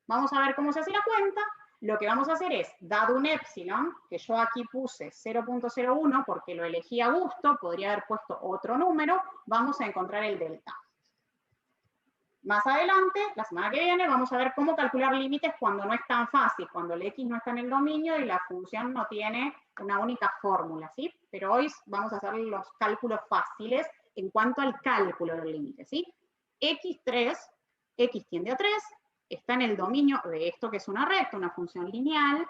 Vamos a ver cómo se hace la cuenta. Lo que vamos a hacer es, dado un epsilon, que yo aquí puse 0.01 porque lo elegí a gusto, podría haber puesto otro número, vamos a encontrar el delta. Más adelante, la semana que viene, vamos a ver cómo calcular límites cuando no es tan fácil, cuando el x no está en el dominio y la función no tiene una única fórmula, ¿sí? Pero hoy vamos a hacer los cálculos fáciles en cuanto al cálculo del límite, ¿sí? x3, x tiende a 3, está en el dominio de esto que es una recta, una función lineal,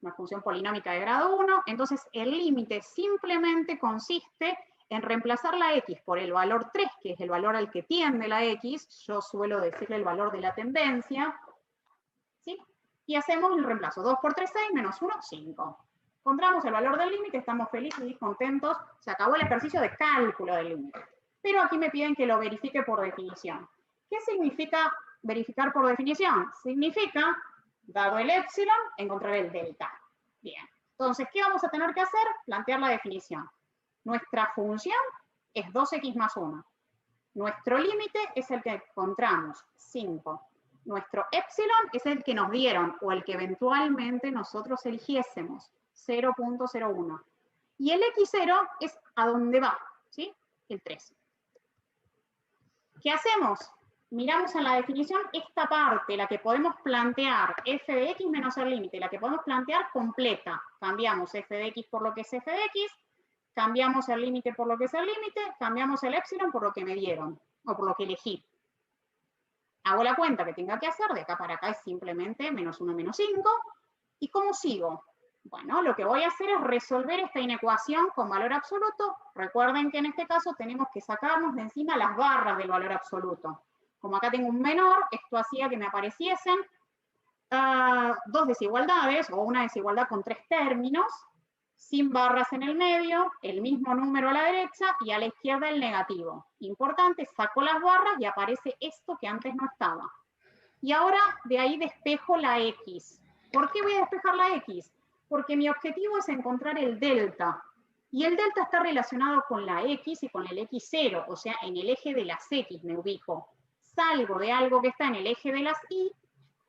una función polinómica de grado 1, entonces el límite simplemente consiste en reemplazar la x por el valor 3, que es el valor al que tiende la x, yo suelo decirle el valor de la tendencia, ¿sí? Y hacemos el reemplazo, 2 por 3, 6, menos 1, 5. Encontramos el valor del límite, estamos felices y contentos, se acabó el ejercicio de cálculo del límite. Pero aquí me piden que lo verifique por definición. ¿Qué significa verificar por definición? Significa, dado el epsilon, encontrar el delta. Bien, entonces, ¿qué vamos a tener que hacer? Plantear la definición. Nuestra función es 2x más 1. Nuestro límite es el que encontramos, 5. Nuestro epsilon es el que nos dieron o el que eventualmente nosotros eligiésemos, 0.01. Y el x0 es a dónde va, ¿sí? El 3. ¿Qué hacemos? Miramos en la definición esta parte, la que podemos plantear, f de x menos el límite, la que podemos plantear completa. Cambiamos f de x por lo que es f de x, cambiamos el límite por lo que es el límite, cambiamos el epsilon por lo que me dieron, o por lo que elegí. Hago la cuenta que tenga que hacer, de acá para acá es simplemente menos 1 menos 5. ¿Y cómo sigo? Bueno, lo que voy a hacer es resolver esta inecuación con valor absoluto. Recuerden que en este caso tenemos que sacarnos de encima las barras del valor absoluto. Como acá tengo un menor, esto hacía que me apareciesen dos desigualdades, o una desigualdad con 3 términos, sin barras en el medio, el mismo número a la derecha y a la izquierda el negativo. Importante, saco las barras y aparece esto que antes no estaba. Y ahora de ahí despejo la X. ¿Por qué voy a despejar la X? Porque mi objetivo es encontrar el delta. Y el delta está relacionado con la X y con el X0, o sea, en el eje de las X me ubico. Salgo de algo que está en el eje de las Y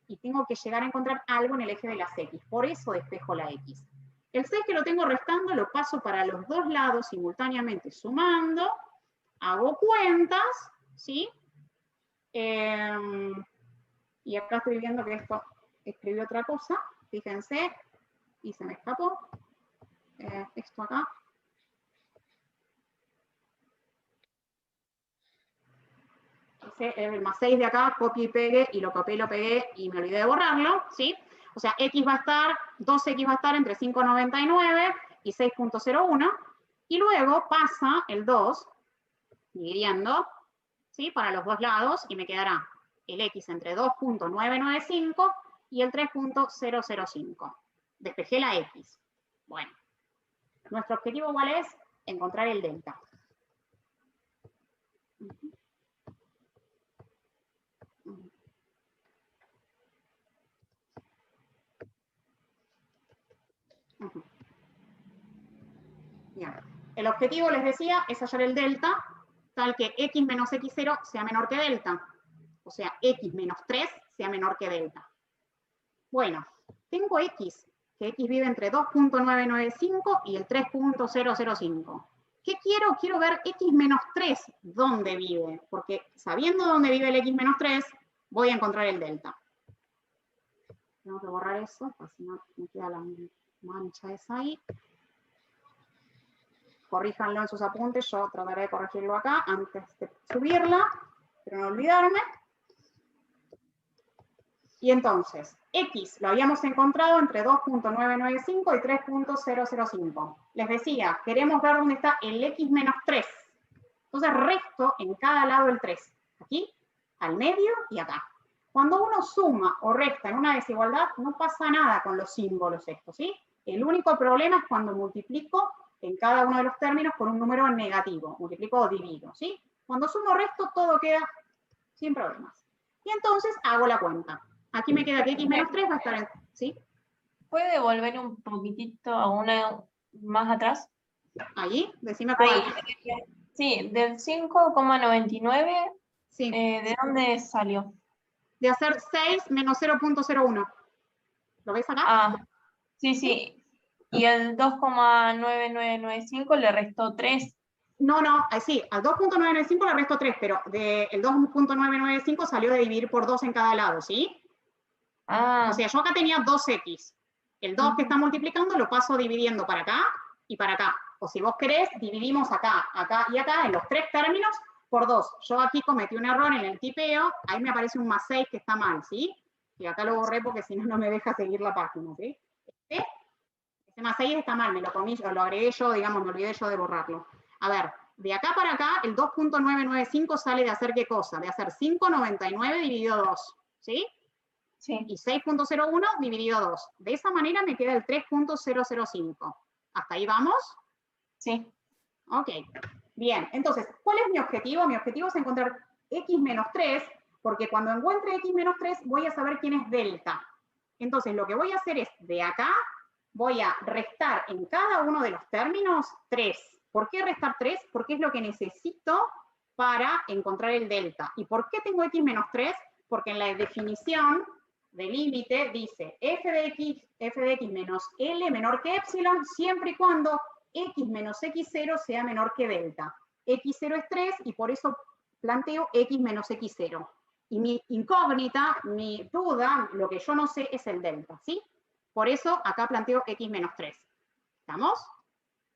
y tengo que llegar a encontrar algo en el eje de las X. Por eso despejo la X. El 6 que lo tengo restando lo paso para los dos lados simultáneamente sumando, hago cuentas, ¿sí? Y acá estoy viendo que esto escribí otra cosa, fíjense, y se me escapó. Esto acá. Hice el más 6 de acá, copié y pegué, y lo copié y lo pegué, y me olvidé de borrarlo, ¿sí? O sea, X va a estar, 2X va a estar entre 5,99 y 6,01, y luego pasa el 2, dividiendo, ¿sí? Para los dos lados, y me quedará el X entre 2,995 y el 3,005. Despejé la X. Bueno, nuestro objetivo igual es encontrar el delta. Bien. El objetivo, les decía, es hallar el delta, tal que x menos x0 sea menor que delta. O sea, x menos 3 sea menor que delta. Bueno, tengo x, que x vive entre 2,995 y el 3,005. ¿Qué quiero? Quiero ver x menos 3, dónde vive, porque sabiendo dónde vive el x menos 3, voy a encontrar el delta. Tengo que borrar eso, así no me queda la mancha esa ahí. Corríjanlo en sus apuntes, yo trataré de corregirlo acá antes de subirla, pero no olvidarme. Y entonces, X lo habíamos encontrado entre 2,995 y 3,005. Les decía, queremos ver dónde está el X menos 3. Entonces resto en cada lado el 3. Aquí, al medio y acá. Cuando uno suma o resta en una desigualdad, no pasa nada con los símbolos estos, ¿sí? El único problema es cuando multiplico en cada uno de los términos por un número negativo. Multiplico o divido, ¿sí? Cuando sumo o resto, todo queda sin problemas. Y entonces hago la cuenta. Aquí me queda que x menos 3 va a estar en... ¿Sí? ¿Puede volver un poquitito a una más atrás? Allí, decime cuál. Ahí, sí, del 5,99, Sí. ¿de dónde salió? De hacer 6 menos 0,01. ¿Lo ves acá? Ah, sí, sí. Y el 2,9995 le restó 3. No, sí, al 2,995 le resto 3, pero el 2,995 salió de dividir por 2 en cada lado, ¿sí? Ah. O sea, yo acá tenía 2x. El 2 que está multiplicando lo paso dividiendo para acá y para acá. O si vos querés, dividimos acá, acá y acá en los 3 términos por 2. Yo aquí cometí un error en el tipeo, ahí me aparece un más 6 que está mal, ¿sí? Y acá lo borré porque si no, no me deja seguir la página, ¿sí? Este más 6 está mal, me lo comí, lo agregué yo, digamos, me olvidé yo de borrarlo. A ver, de acá para acá, el 2,995 sale de hacer ¿qué cosa? De hacer 5,99 dividido 2, ¿sí? Sí. Y 6,01 dividido 2. De esa manera me queda el 3,005. ¿Hasta ahí vamos? Sí. Ok. Bien, entonces, ¿cuál es mi objetivo? Mi objetivo es encontrar x menos 3, porque cuando encuentre x menos 3 voy a saber quién es delta. Entonces, lo que voy a hacer es, de acá, voy a restar en cada uno de los términos 3. ¿Por qué restar 3? Porque es lo que necesito para encontrar el delta. ¿Y por qué tengo x menos 3? Porque en la definición de límite dice f de x menos L menor que epsilon, siempre y cuando x menos x0 sea menor que delta. x0 es 3 y por eso planteo x menos x0. Y mi incógnita, mi duda, lo que yo no sé es el delta, ¿sí? Por eso acá planteo x menos 3. ¿Estamos?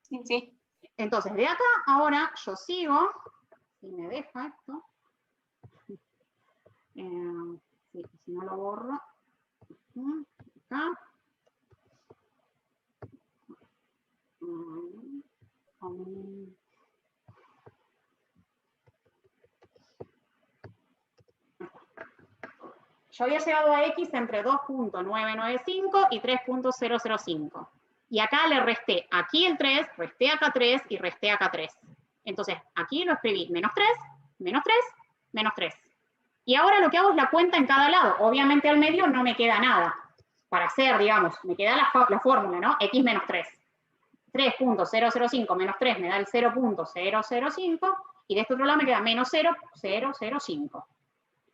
Sí, sí. Entonces, de acá ahora yo sigo, si me deja esto. Sí, si no lo borro. Acá. Yo había llegado a X entre 2.995 y 3.005. Y acá le resté aquí el 3, resté acá 3 y resté acá 3. Entonces, aquí lo escribí menos 3, menos 3, menos 3. Y ahora lo que hago es la cuenta en cada lado. Obviamente al medio no me queda nada. Para hacer, digamos, me queda la fórmula, ¿no? X menos 3. 3.005 menos 3 me da el 0.005. Y de este otro lado me queda menos 0.005.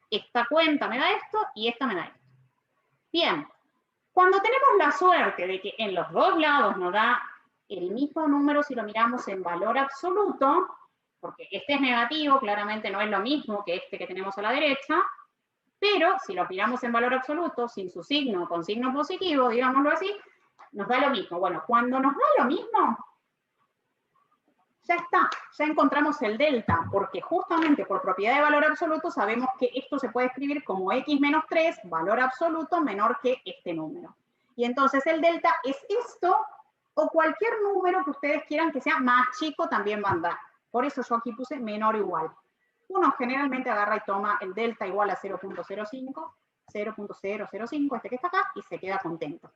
Esta cuenta me da esto y esta me da esto. Bien. Cuando tenemos la suerte de que en los dos lados nos da el mismo número si lo miramos en valor absoluto, porque este es negativo, claramente no es lo mismo que este que tenemos a la derecha, pero si lo miramos en valor absoluto, sin su signo, con signo positivo, digámoslo así, nos da lo mismo. Bueno, cuando nos da lo mismo, ya está, ya encontramos el delta, porque justamente por propiedad de valor absoluto sabemos que esto se puede escribir como x menos 3, valor absoluto menor que este número. Y entonces el delta es esto, o cualquier número que ustedes quieran que sea más chico también va a andar. Por eso yo aquí puse menor o igual. Uno generalmente agarra y toma el delta igual a 0.05, 0.005, este que está acá, y se queda contento.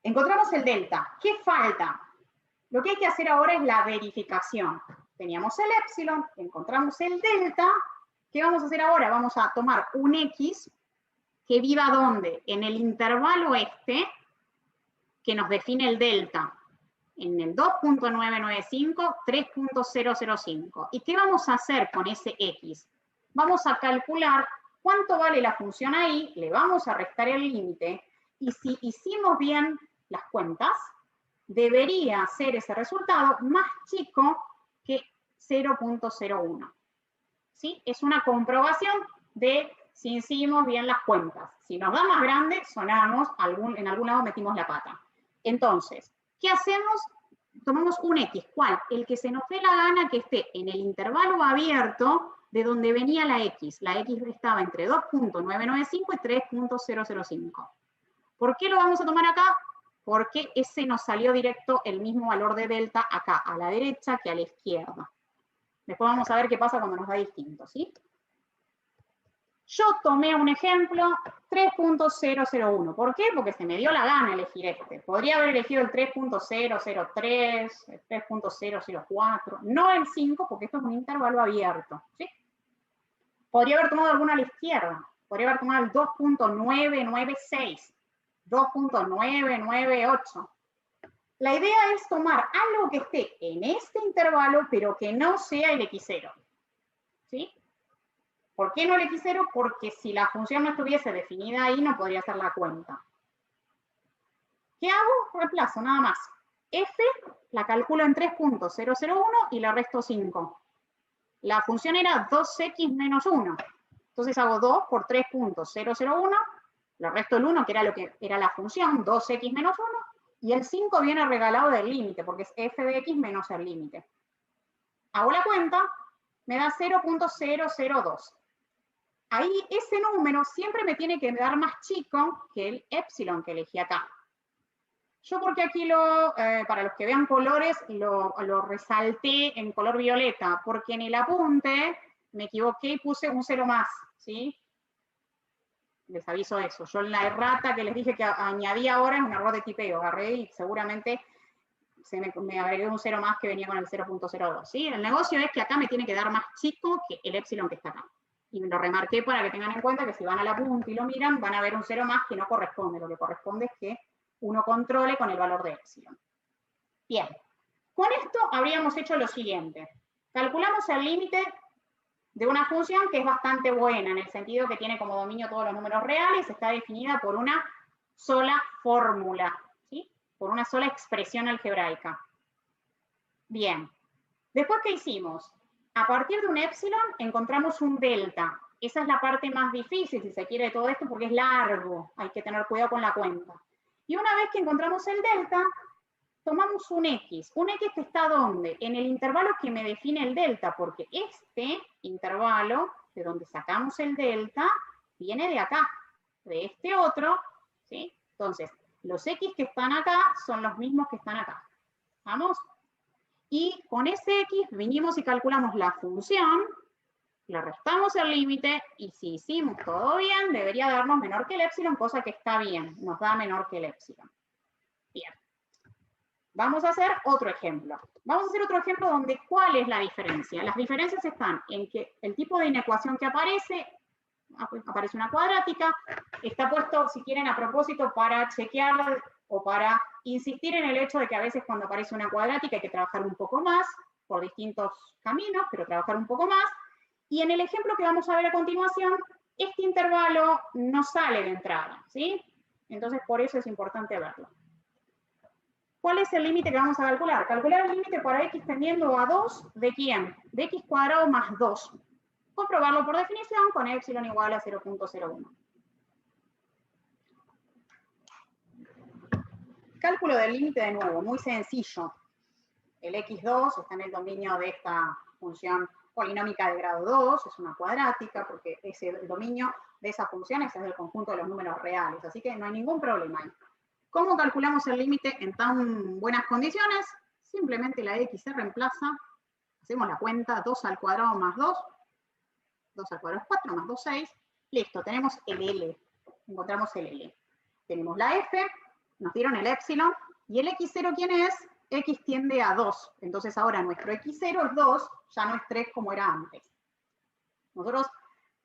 Encontramos el delta. ¿Qué falta? Lo que hay que hacer ahora es la verificación. Teníamos el epsilon, encontramos el delta. ¿Qué vamos a hacer ahora? Vamos a tomar un x que viva ¿dónde? En el intervalo este que nos define el delta. En el 2.995, 3.005. ¿Y qué vamos a hacer con ese x? Vamos a calcular cuánto vale la función ahí, le vamos a restar el límite, y si hicimos bien las cuentas, debería ser ese resultado más chico que 0.01. ¿Sí? Es una comprobación de si hicimos bien las cuentas. Si nos da más grande, sonamos, en algún lado metimos la pata. Entonces, ¿qué hacemos? Tomamos un x. ¿Cuál? El que se nos dé la gana que esté en el intervalo abierto de donde venía la x. La x estaba entre 2.995 y 3.005. ¿Por qué lo vamos a tomar acá? Porque ese nos salió directo el mismo valor de delta acá, a la derecha que a la izquierda. Después vamos a ver qué pasa cuando nos da distinto, ¿sí? Yo tomé un ejemplo, 3.001. ¿Por qué? Porque se me dio la gana elegir este. Podría haber elegido el 3.003, el 3.004, no el 5, porque esto es un intervalo abierto, ¿sí? Podría haber tomado alguno a la izquierda. Podría haber tomado el 2.996, 2.998. La idea es tomar algo que esté en este intervalo, pero que no sea el x0. ¿Sí? ¿Por qué no el x0? Porque si la función no estuviese definida ahí, no podría hacer la cuenta. ¿Qué hago? Reemplazo, nada más. F la calculo en 3.001 y le resto 5. La función era 2x menos 1. Entonces hago 2 por 3.001, le resto el 1, que era lo que era la función, 2x menos 1, y el 5 viene regalado del límite, porque es f de x menos el límite. Hago la cuenta, me da 0.002. Ahí ese número siempre me tiene que dar más chico que el epsilon que elegí acá. Yo porque aquí, para los que vean colores, lo resalté en color violeta, porque en el apunte me equivoqué y puse un 0 más, ¿sí? Les aviso eso. Yo en la errata que les dije que añadí ahora es un error de tipeo. Agarré y seguramente me agregué un 0 más que venía con el 0.02, ¿sí? El negocio es que acá me tiene que dar más chico que el epsilon que está acá. Y me lo remarqué para que tengan en cuenta que si van a la punta y lo miran, van a ver un 0 más que no corresponde. Lo que corresponde es que uno controle con el valor de epsilon. Bien. Con esto habríamos hecho lo siguiente. Calculamos el límite de una función que es bastante buena, en el sentido que tiene como dominio todos los números reales, está definida por una sola fórmula, ¿sí? Por una sola expresión algebraica. Bien. Después, ¿qué hicimos? A partir de un epsilon encontramos un delta. Esa es la parte más difícil, si se quiere, de todo esto, porque es largo. Hay que tener cuidado con la cuenta. Y una vez que encontramos el delta, tomamos un x. Un x que está ¿dónde? En el intervalo que me define el delta, porque este intervalo, de donde sacamos el delta, viene de acá, de este otro, ¿sí? Entonces, los x que están acá son los mismos que están acá. ¿Vamos? Y con ese x vinimos y calculamos la función, le restamos el límite, y si hicimos todo bien, debería darnos menor que el épsilon, cosa que está bien, nos da menor que el épsilon. Bien. Vamos a hacer otro ejemplo. Vamos a hacer otro ejemplo donde, ¿cuál es la diferencia? Las diferencias están en que el tipo de inecuación que aparece una cuadrática, está puesto, si quieren, a propósito para chequear o para insistir en el hecho de que a veces cuando aparece una cuadrática hay que trabajar un poco más, por distintos caminos, pero trabajar un poco más. Y en el ejemplo que vamos a ver a continuación, este intervalo no sale de entrada, ¿sí? Entonces, por eso es importante verlo. ¿Cuál es el límite que vamos a calcular? Calcular el límite para x tendiendo a 2, ¿de quién? De x cuadrado más 2. Comprobarlo por definición con épsilon igual a 0.01. Cálculo del límite de nuevo, muy sencillo. El x2 está en el dominio de esta función polinómica de grado 2, es una cuadrática, porque el dominio de esa función es el conjunto de los números reales, así que no hay ningún problema ahí. ¿Cómo calculamos el límite en tan buenas condiciones? Simplemente la x se reemplaza, hacemos la cuenta, 2 al cuadrado más 2, 2 al cuadrado es 4, más 2, 6, listo, tenemos el L, encontramos el L. Tenemos la F, nos dieron el épsilon, y el x0, ¿quién es? X tiende a 2, entonces ahora nuestro x0 es 2, ya no es 3 como era antes. Nosotros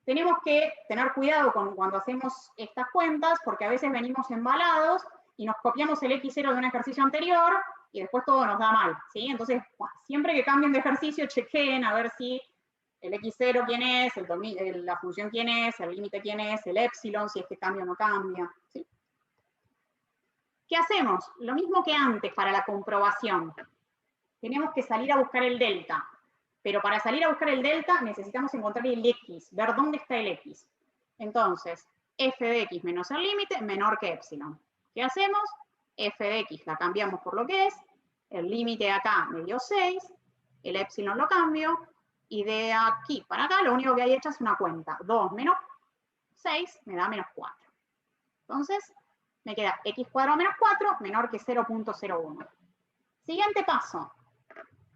tenemos que tener cuidado cuando hacemos estas cuentas, porque a veces venimos embalados y nos copiamos el x0 de un ejercicio anterior y después todo nos da mal, ¿sí? Entonces, siempre que cambien de ejercicio, chequeen a ver si el x0 quién es, la función quién es, el límite quién es, el épsilon, si este cambia o no cambia, ¿sí? ¿Qué hacemos? Lo mismo que antes para la comprobación. Tenemos que salir a buscar el delta. Pero para salir a buscar el delta necesitamos encontrar el x, ver dónde está el x. Entonces, f de x menos el límite menor que épsilon. ¿Qué hacemos? F de x la cambiamos por lo que es, el límite acá me dio 6, el épsilon lo cambio, y de aquí para acá lo único que hay hecha es una cuenta. 2 menos 6 me da menos 4. Entonces, me queda x cuadrado menos 4 menor que 0.01. Siguiente paso.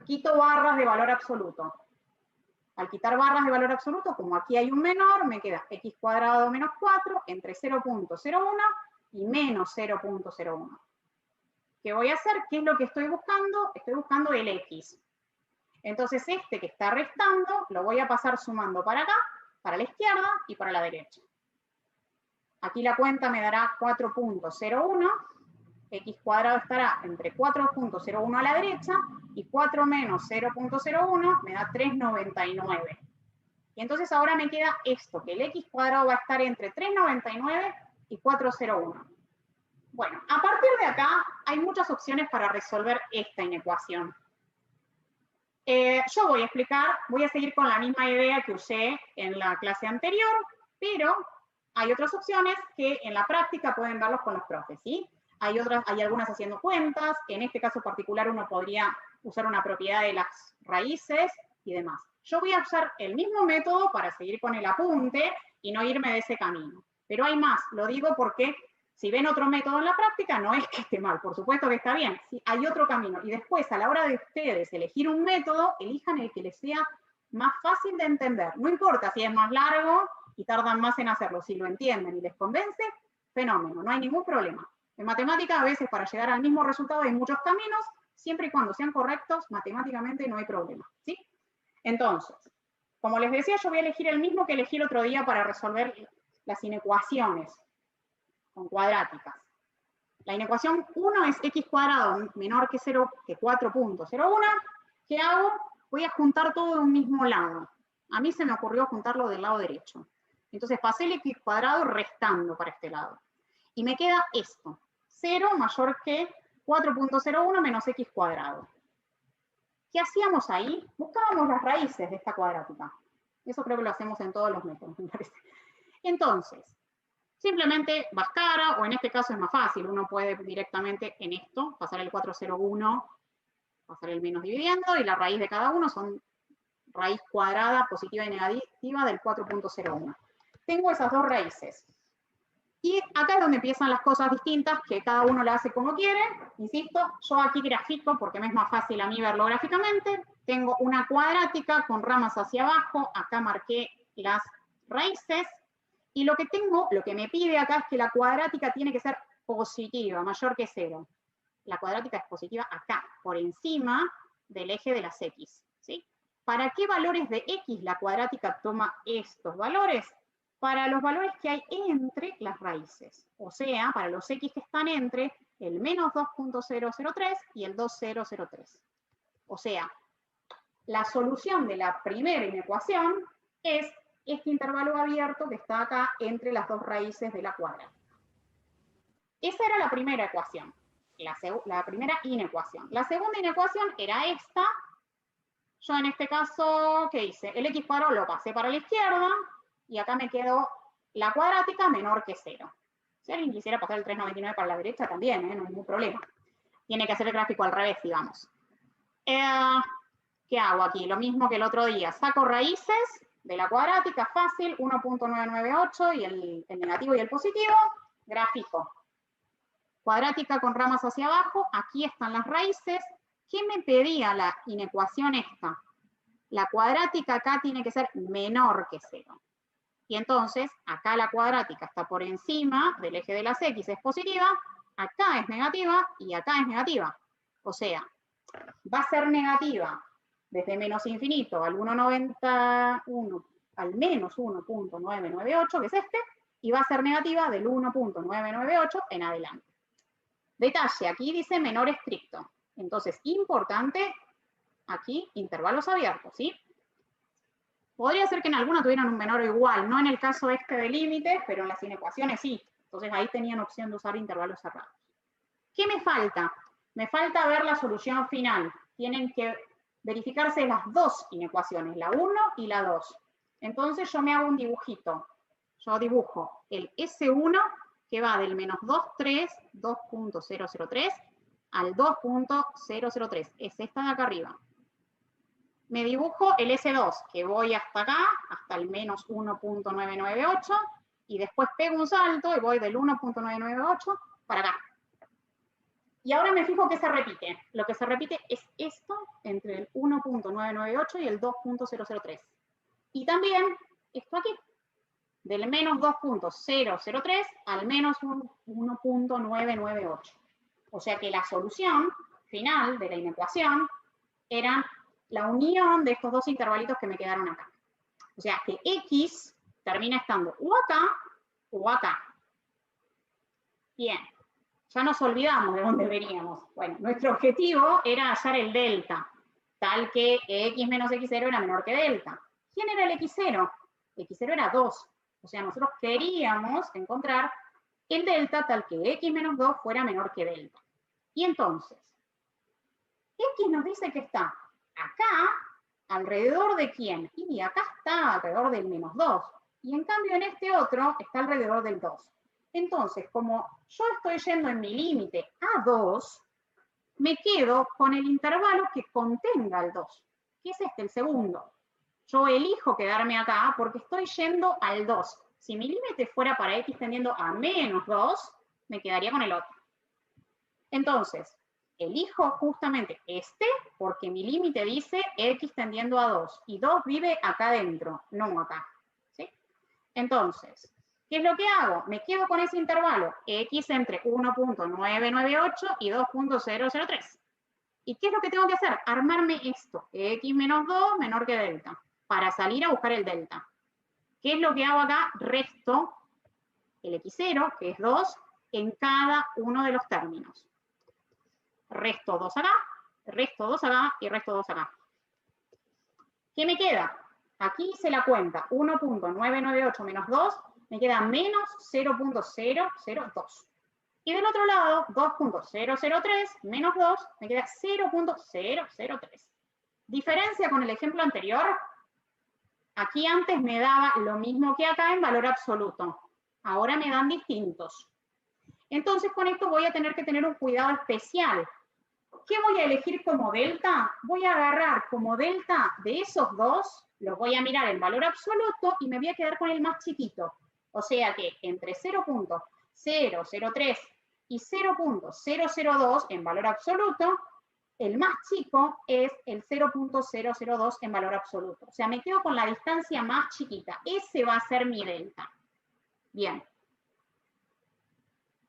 Quito barras de valor absoluto. Al quitar barras de valor absoluto, como aquí hay un menor, me queda x cuadrado menos 4 entre 0.01 y menos 0.01. ¿Qué voy a hacer? ¿Qué es lo que estoy buscando? Estoy buscando el x. Entonces este que está restando lo voy a pasar sumando para acá, para la izquierda y para la derecha. Aquí la cuenta me dará 4.01. X cuadrado estará entre 4.01 a la derecha y 4 menos 0.01 me da 3.99. Y entonces ahora me queda esto, que el x cuadrado va a estar entre 3.99 y 4.01. Bueno, a partir de acá hay muchas opciones para resolver esta inecuación. Yo voy a seguir con la misma idea que usé en la clase anterior, pero hay otras opciones que en la práctica pueden verlos con los profes, ¿sí? Hay algunas haciendo cuentas, en este caso particular uno podría usar una propiedad de las raíces y demás. Yo voy a usar el mismo método para seguir con el apunte y no irme de ese camino. Pero hay más, lo digo porque si ven otro método en la práctica, no es que esté mal, por supuesto que está bien, sí, hay otro camino. Y después, a la hora de ustedes elegir un método, elijan el que les sea más fácil de entender. No importa si es más largo y tardan más en hacerlo, si lo entienden y les convence, fenómeno, no hay ningún problema. En matemática, a veces, para llegar al mismo resultado hay muchos caminos, siempre y cuando sean correctos, matemáticamente no hay problema, ¿sí? Entonces, como les decía, yo voy a elegir el mismo que elegí el otro día para resolver las inecuaciones con cuadráticas. La inecuación 1 es x cuadrado menor que 4.01. ¿Qué hago? Voy a juntar todo de un mismo lado. A mí se me ocurrió juntarlo del lado derecho. Entonces pasé el x cuadrado restando para este lado. Y me queda esto. 0 mayor que 4.01 menos x cuadrado. ¿Qué hacíamos ahí? Buscábamos las raíces de esta cuadrática. Eso creo que lo hacemos en todos los métodos, me parece. Entonces, simplemente bascara, o en este caso es más fácil, uno puede directamente en esto, pasar el 401, pasar el menos dividiendo, y la raíz de cada uno son raíz cuadrada positiva y negativa del 4.01. tengo esas dos raíces. Y acá es donde empiezan las cosas distintas, que cada uno la hace como quiere. Insisto, yo aquí grafico, porque me es más fácil a mí verlo gráficamente. Tengo una cuadrática con ramas hacia abajo, acá marqué las raíces, y lo que me pide acá es que la cuadrática tiene que ser positiva, mayor que 0. La cuadrática es positiva acá, por encima del eje de las X, ¿sí? ¿Para qué valores de X la cuadrática toma estos valores? Para los valores que hay entre las raíces, o sea, para los X que están entre el menos 2.003 y el 2003. O sea, la solución de la primera inecuación es este intervalo abierto que está acá entre las dos raíces de la cuadrática. Esa era la primera ecuación, la primera inecuación. La segunda inecuación era esta. Yo en este caso, ¿qué hice? El x cuadrado lo pasé para la izquierda y acá me quedó la cuadrática menor que 0. Si alguien quisiera pasar el 399 para la derecha también, no hay ningún problema. Tiene que hacer el gráfico al revés, digamos. ¿Qué hago aquí? Lo mismo que el otro día. Saco raíces de la cuadrática, fácil, 1.998 y el negativo y el positivo. Gráfico. Cuadrática con ramas hacia abajo, aquí están las raíces. ¿Qué me pedía la inecuación esta? La cuadrática acá tiene que ser menor que 0. Y entonces, acá la cuadrática está por encima del eje de las X, es positiva, acá es negativa y acá es negativa. O sea, va a ser negativa desde menos infinito al 1,91 al menos 1.998, que es este, y va a ser negativa del 1.998 en adelante. Detalle, aquí dice menor estricto. Entonces, importante, aquí, intervalos abiertos, ¿sí? Podría ser que en alguna tuvieran un menor o igual, no en el caso este de límites, pero en las inecuaciones sí. Entonces ahí tenían opción de usar intervalos cerrados. ¿Qué me falta? Me falta ver la solución final. Tienen que verificarse las dos inecuaciones, la 1 y la 2. Entonces yo me hago un dibujito. Yo dibujo el S1 que va del menos 2.003 al 2.003. Es esta de acá arriba. Me dibujo el S2, que voy hasta acá, hasta el menos 1.998, y después pego un salto y voy del 1.998 para acá. Y ahora me fijo que se repite. Lo que se repite es esto entre el 1.998 y el 2.003. Y también esto aquí, del menos 2.003 al menos 1.998. O sea que la solución final de la inecuación era la unión de estos dos intervalitos que me quedaron acá. O sea que X termina estando o acá o acá. Bien, ya nos olvidamos de dónde veníamos. Bueno, nuestro objetivo era hallar el delta, tal que X menos X0 era menor que delta. ¿Quién era el X0? X0 era 2. O sea, nosotros queríamos encontrar el delta tal que X menos 2 fuera menor que delta. Y entonces, X nos dice que está acá, ¿alrededor de quién? Y acá está alrededor del menos 2. Y en cambio en este otro está alrededor del 2. Entonces, como yo estoy yendo en mi límite a 2, me quedo con el intervalo que contenga el 2, que es este, el segundo. Yo elijo quedarme acá porque estoy yendo al 2. Si mi límite fuera para X tendiendo a menos 2, me quedaría con el otro. Entonces, elijo justamente este porque mi límite dice X tendiendo a 2 y 2 vive acá adentro, no acá. ¿Sí? Entonces, ¿qué es lo que hago? Me quedo con ese intervalo X entre 1.998 y 2.003. ¿Y qué es lo que tengo que hacer? Armarme esto, X menos 2 menor que delta, para salir a buscar el delta. ¿Qué es lo que hago acá? Resto el X0, que es 2, en cada uno de los términos. Resto 2 acá, resto 2 acá y resto 2 acá. ¿Qué me queda? Aquí hice la cuenta, 1.998 menos 2, me queda menos 0.002. Y del otro lado, 2.003 menos 2, me queda 0.003. Diferencia con el ejemplo anterior, aquí antes me daba lo mismo que acá en valor absoluto. Ahora me dan distintos. Entonces con esto voy a tener que tener un cuidado especial. ¿Qué voy a elegir como delta? Voy a agarrar como delta de esos dos Los voy a mirar en valor absoluto y me voy a quedar con el más chiquito. O sea que entre 0.003 y 0.002 en valor absoluto, el más chico es el 0.002 en valor absoluto. O sea, me quedo con la distancia más chiquita. Ese va a ser mi delta. Bien.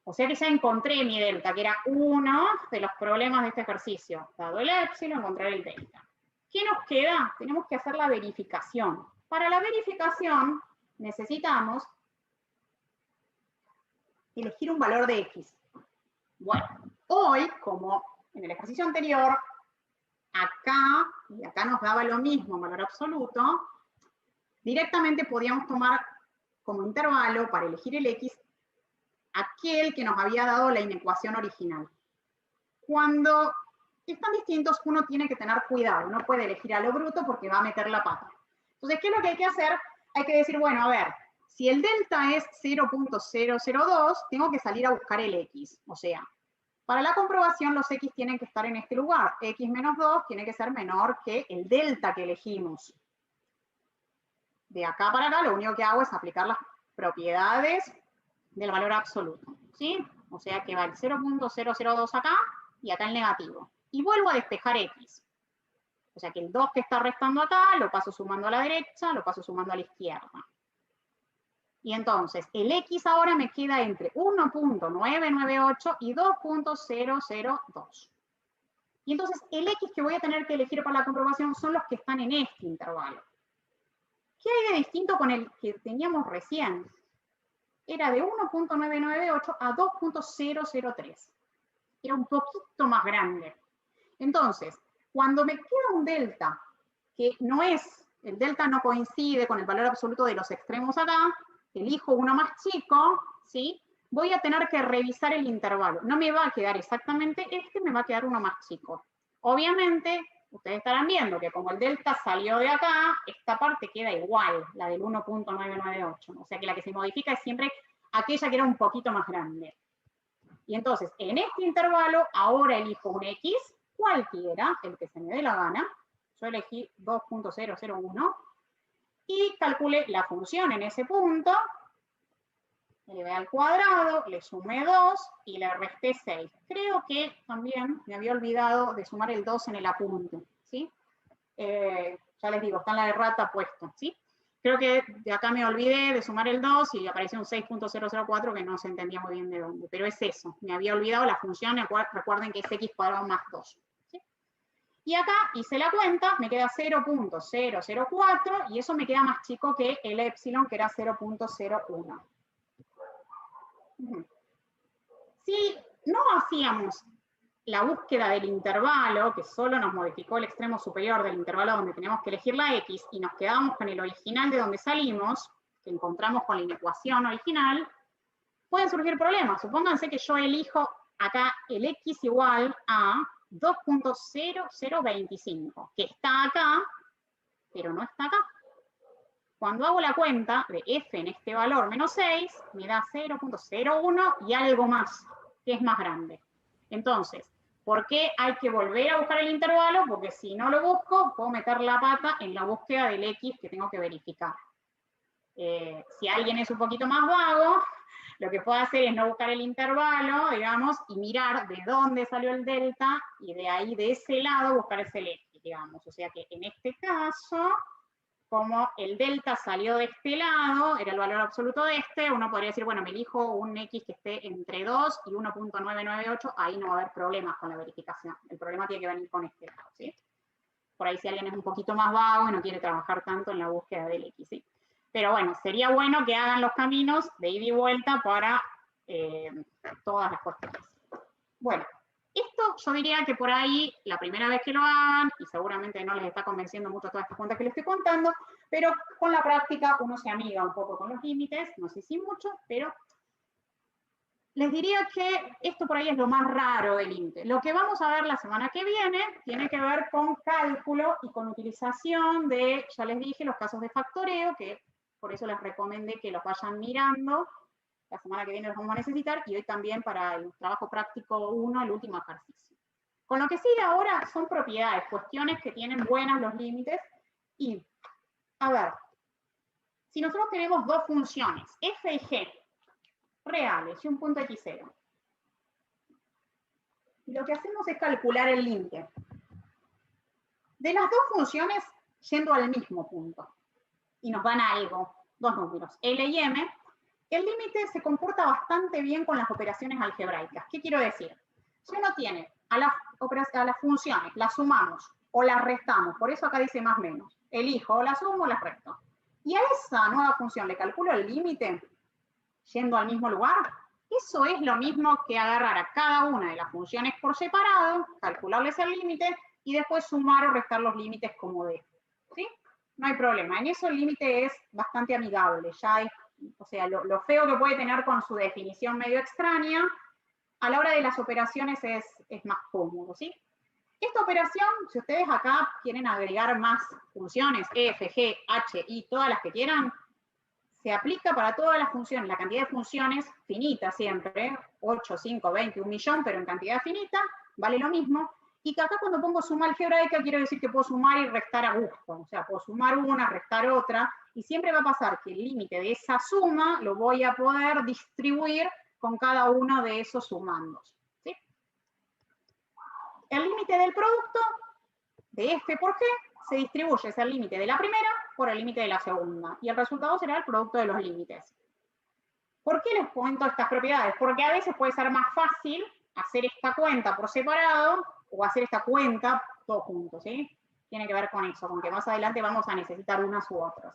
O sea que ya encontré mi delta, que era uno de los problemas de este ejercicio. Dado el épsilon, encontrar el delta. ¿Qué nos queda? Tenemos que hacer la verificación. Para la verificación necesitamos elegir un valor de x. Bueno, hoy, como en el ejercicio anterior, acá, y acá nos daba lo mismo en valor absoluto, directamente podíamos tomar como intervalo para elegir el x aquel que nos había dado la inecuación original. Cuando están distintos, uno tiene que tener cuidado, no puede elegir a lo bruto porque va a meter la pata. Entonces, ¿qué es lo que hay que hacer? Hay que decir, bueno, a ver, si el delta es 0.002, tengo que salir a buscar el x. O sea, para la comprobación los x tienen que estar en este lugar. X menos 2 tiene que ser menor que el delta que elegimos. De acá para acá, lo único que hago es aplicar las propiedades del valor absoluto, ¿sí? O sea que va el 0.002 acá y acá el negativo. Y vuelvo a despejar x. O sea que el 2 que está restando acá lo paso sumando a la derecha, lo paso sumando a la izquierda. Y entonces el x ahora me queda entre 1.998 y 2.002. Y entonces el x que voy a tener que elegir para la comprobación son los que están en este intervalo. ¿Qué hay de distinto con el que teníamos recién? Era de 1.998 a 2.003. Era un poquito más grande. Entonces, cuando me queda un delta que no es, el delta no coincide con el valor absoluto de los extremos acá, elijo uno más chico, ¿sí? Voy a tener que revisar el intervalo. No me va a quedar exactamente este, me va a quedar uno más chico. Obviamente, ustedes estarán viendo que como el delta salió de acá, esta parte queda igual, la del 1.998. O sea que la que se modifica es siempre aquella que era un poquito más grande. Y entonces, en este intervalo, ahora elijo un x, cualquiera, el que se me dé la gana. Yo elegí 2.001 y calculé la función en ese punto, elevé al cuadrado, le sumé 2 y le resté 6. Creo que también me había olvidado de sumar el 2 en el apunte, ¿sí? Ya les digo, está en la errata puesto, ¿sí? Creo que de acá me olvidé de sumar el 2 y apareció un 6.004 que no se entendía muy bien de dónde, pero es eso, me había olvidado la función, recuerden que es x cuadrado más 2. ¿Sí? Y acá hice la cuenta, me queda 0.004 y eso me queda más chico que el épsilon, que era 0.01. Si no hacíamos la búsqueda del intervalo, que solo nos modificó el extremo superior del intervalo donde tenemos que elegir la x, y nos quedamos con el original de donde salimos, que encontramos con la inecuación original, pueden surgir problemas. Supónganse que yo elijo acá el x igual a 2.0025, que está acá, pero no está acá. Cuando hago la cuenta de f en este valor menos 6, me da 0.01 y algo más, que es más grande. Entonces, ¿por qué hay que volver a buscar el intervalo? Porque si no lo busco, puedo meter la pata en la búsqueda del x que tengo que verificar. Si alguien es un poquito más vago, lo que puede hacer es no buscar el intervalo, digamos, y mirar de dónde salió el delta, y de ahí, de ese lado, buscar ese x, digamos. O sea que en este caso, como el delta salió de este lado, era el valor absoluto de este, uno podría decir, bueno, me elijo un x que esté entre 2 y 1.998, ahí no va a haber problemas con la verificación. El problema tiene que venir con este lado, ¿sí? Por ahí si alguien es un poquito más vago y no quiere trabajar tanto en la búsqueda del x, ¿sí? Pero bueno, sería bueno que hagan los caminos de ida y vuelta para todas las cuestiones. Bueno. Esto yo diría que por ahí, la primera vez que lo hagan, y seguramente no les está convenciendo mucho todas estas cuentas que les estoy contando, pero con la práctica uno se amiga un poco con los límites, no sé si mucho, pero les diría que esto por ahí es lo más raro del límite. Lo que vamos a ver la semana que viene tiene que ver con cálculo y con utilización de, ya les dije, los casos de factoreo, que por eso les recomendé que los vayan mirando. La semana que viene los vamos a necesitar, y hoy también para el trabajo práctico 1, el último ejercicio. Con lo que sigue ahora son propiedades, cuestiones que tienen buenas los límites, y A ver, si nosotros tenemos dos funciones, f y g, reales y un punto x0, y lo que hacemos es calcular el límite de las dos funciones yendo al mismo punto, y nos dan algo, dos números, L y M, el límite se comporta bastante bien con las operaciones algebraicas. ¿Qué quiero decir? Si uno tiene a las funciones, las sumamos o las restamos, por eso acá dice más menos, elijo o las sumo o las resto, y a esa nueva función le calculo el límite yendo al mismo lugar, eso es lo mismo que agarrar a cada una de las funciones por separado, calcularles el límite y después sumar o restar los límites como de. ¿Sí? No hay problema. En eso el límite es bastante amigable. Ya es, o sea, lo feo que puede tener con su definición medio extraña, a la hora de las operaciones es más cómodo, ¿sí? Esta operación, si ustedes acá quieren agregar más funciones, f, g, h, y todas las que quieran, se aplica para todas las funciones, la cantidad de funciones finita siempre, 8, 5, 20, 1 millón, pero en cantidad finita, vale lo mismo. Y que acá cuando pongo suma algebraica quiero decir que puedo sumar y restar a gusto. O sea, puedo sumar una, restar otra, y siempre va a pasar que el límite de esa suma lo voy a poder distribuir con cada uno de esos sumandos. ¿Sí? El límite del producto de f por g se distribuye, es el límite de la primera por el límite de la segunda. Y el resultado será el producto de los límites. ¿Por qué les cuento estas propiedades? Porque a veces puede ser más fácil hacer esta cuenta por separado o hacer esta cuenta todos juntos, ¿sí? Tiene que ver con eso, con que más adelante vamos a necesitar unas u otras.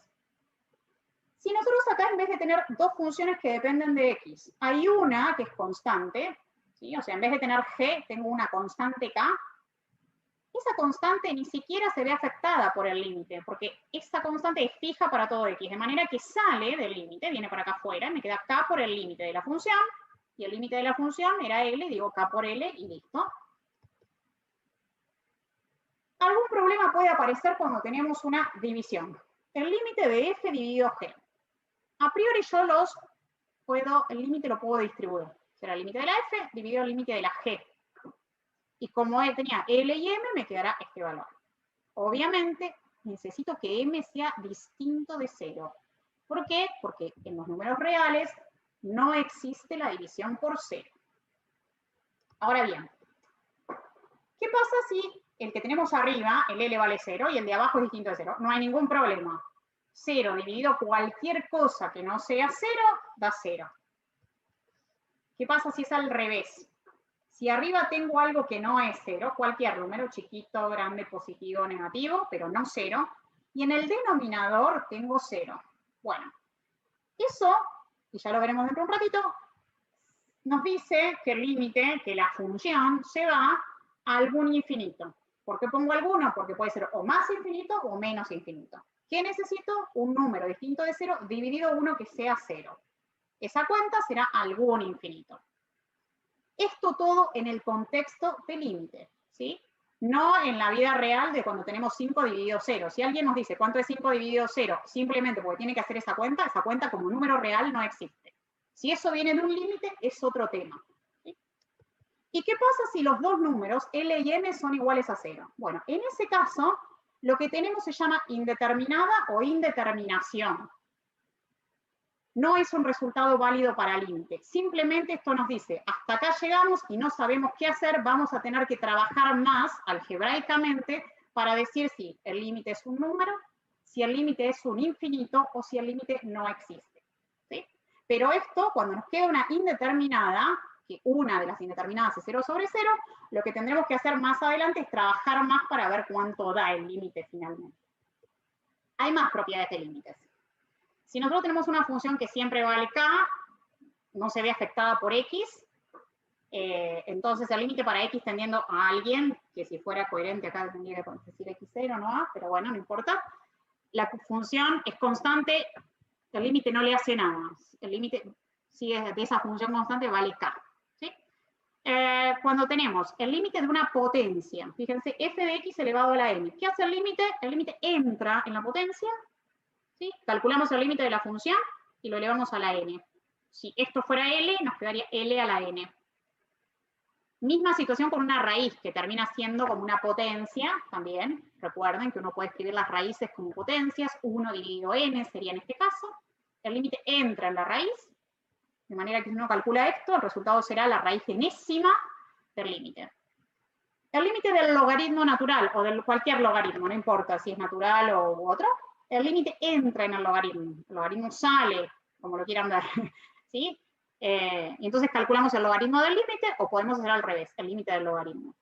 Si nosotros acá, en vez de tener dos funciones que dependen de x, hay una que es constante, ¿sí? O sea, en vez de tener g, tengo una constante k, esa constante ni siquiera se ve afectada por el límite, porque esa constante es fija para todo x, de manera que sale del límite, viene para acá afuera, y me queda k por el límite de la función, y el límite de la función era L, digo K por L y listo. Algún problema puede aparecer cuando tenemos una división. El límite de F dividido G. A priori yo el límite lo puedo distribuir. Será el límite de la F dividido el límite de la G. Y como tenía L y M, me quedará este valor. Obviamente, necesito que M sea distinto de 0. ¿Por qué? Porque en los números reales no existe la división por 0. Ahora bien, ¿qué pasa si el que tenemos arriba, el L vale 0, y el de abajo es distinto de 0? No hay ningún problema. 0 dividido cualquier cosa que no sea 0, da 0. ¿Qué pasa si es al revés? Si arriba tengo algo que no es 0, cualquier número, chiquito, grande, positivo, negativo, pero no 0, y en el denominador tengo 0. Bueno, eso, y ya lo veremos dentro de un ratito, nos dice que el límite, que la función, se va a algún infinito. ¿Por qué pongo alguno? Porque puede ser o más infinito o menos infinito. ¿Qué necesito? Un número distinto de 0 dividido uno que sea 0. Esa cuenta será algún infinito. Esto todo en el contexto de límite, ¿sí? No en la vida real de cuando tenemos 5 dividido 0. Si alguien nos dice cuánto es 5 dividido 0, simplemente porque tiene que hacer esa cuenta como número real no existe. Si eso viene de un límite, es otro tema. ¿Sí? ¿Y qué pasa si los dos números, L y M, son iguales a 0? Bueno, en ese caso, lo que tenemos se llama indeterminada o indeterminación. No es un resultado válido para límite. Simplemente esto nos dice, hasta acá llegamos y no sabemos qué hacer, vamos a tener que trabajar más algebraicamente para decir si el límite es un número, si el límite es un infinito o si el límite no existe. ¿Sí? Pero esto, cuando nos queda una indeterminada, que una de las indeterminadas es 0 sobre 0, lo que tendremos que hacer más adelante es trabajar más para ver cuánto da el límite finalmente. Hay más propiedades de límites. Si nosotros tenemos una función que siempre vale k, no se ve afectada por x, entonces el límite para x tendiendo a alguien, que si fuera coherente acá tendría que decir x0, no a, pero bueno, no importa. La función es constante, el límite no le hace nada. El límite, si es de esa función constante, vale k. ¿Sí? Cuando tenemos el límite de una potencia, fíjense, f de x elevado a la n. ¿Qué hace el límite? El límite entra en la potencia. ¿Sí? Calculamos el límite de la función y lo elevamos a la n. Si esto fuera L, nos quedaría L a la n. Misma situación con una raíz, que termina siendo como una potencia también. Recuerden que uno puede escribir las raíces como potencias, 1 dividido n sería en este caso. El límite entra en la raíz, de manera que si uno calcula esto, el resultado será la raíz enésima del límite. El límite del logaritmo natural, o de cualquier logaritmo, no importa si es natural u otro, el límite entra en el logaritmo sale, como lo quieran ver, ¿sí? Y entonces calculamos el logaritmo del límite, o podemos hacer al revés, el límite del logaritmo.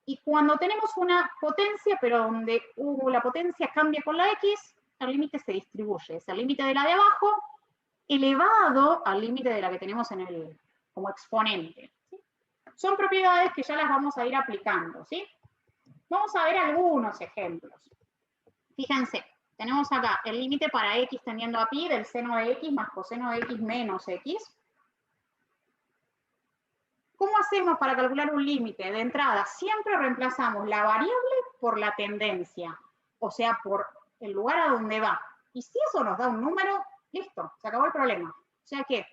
Y cuando tenemos una potencia, pero donde la potencia cambia con la x, el límite se distribuye, es el límite de la de abajo elevado al límite de la que tenemos como exponente. ¿Sí? Son propiedades que ya las vamos a ir aplicando, ¿sí? Vamos a ver algunos ejemplos. Fíjense, tenemos acá el límite para x tendiendo a pi del seno de x más coseno de x menos x. ¿Cómo hacemos para calcular un límite? De entrada, siempre reemplazamos la variable por la tendencia, o sea, por el lugar a donde va. Y si eso nos da un número, listo, se acabó el problema. O sea que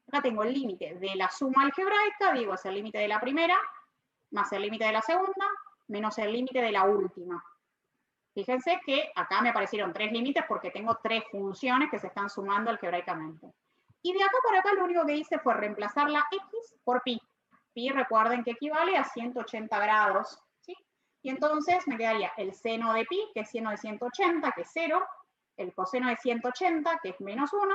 acá tengo el límite de la suma algebraica, digo, es el límite de la primera, más el límite de la segunda, menos el límite de la última. Fíjense que acá me aparecieron 3 límites porque tengo 3 funciones que se están sumando algebraicamente. Y de acá para acá lo único que hice fue reemplazar la x por pi. Pi, recuerden que equivale a 180 grados, ¿sí? Y entonces me quedaría el seno de pi, que es seno de 180, que es 0, el coseno de 180, que es menos 1,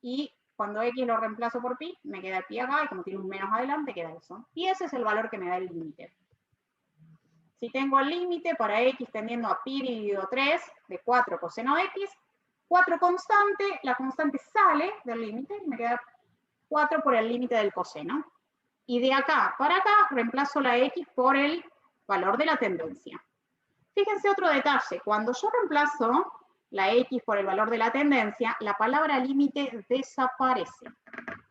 y cuando x lo reemplazo por pi, me queda pi acá, y como tiene un menos adelante, queda eso. Y ese es el valor que me da el límite. Si tengo el límite para x tendiendo a pi dividido 3 de 4 coseno de x, 4 constante, la constante sale del límite, me queda 4 por el límite del coseno. Y de acá para acá reemplazo la x por el valor de la tendencia. Fíjense otro detalle, cuando yo reemplazo la x por el valor de la tendencia, la palabra límite desaparece.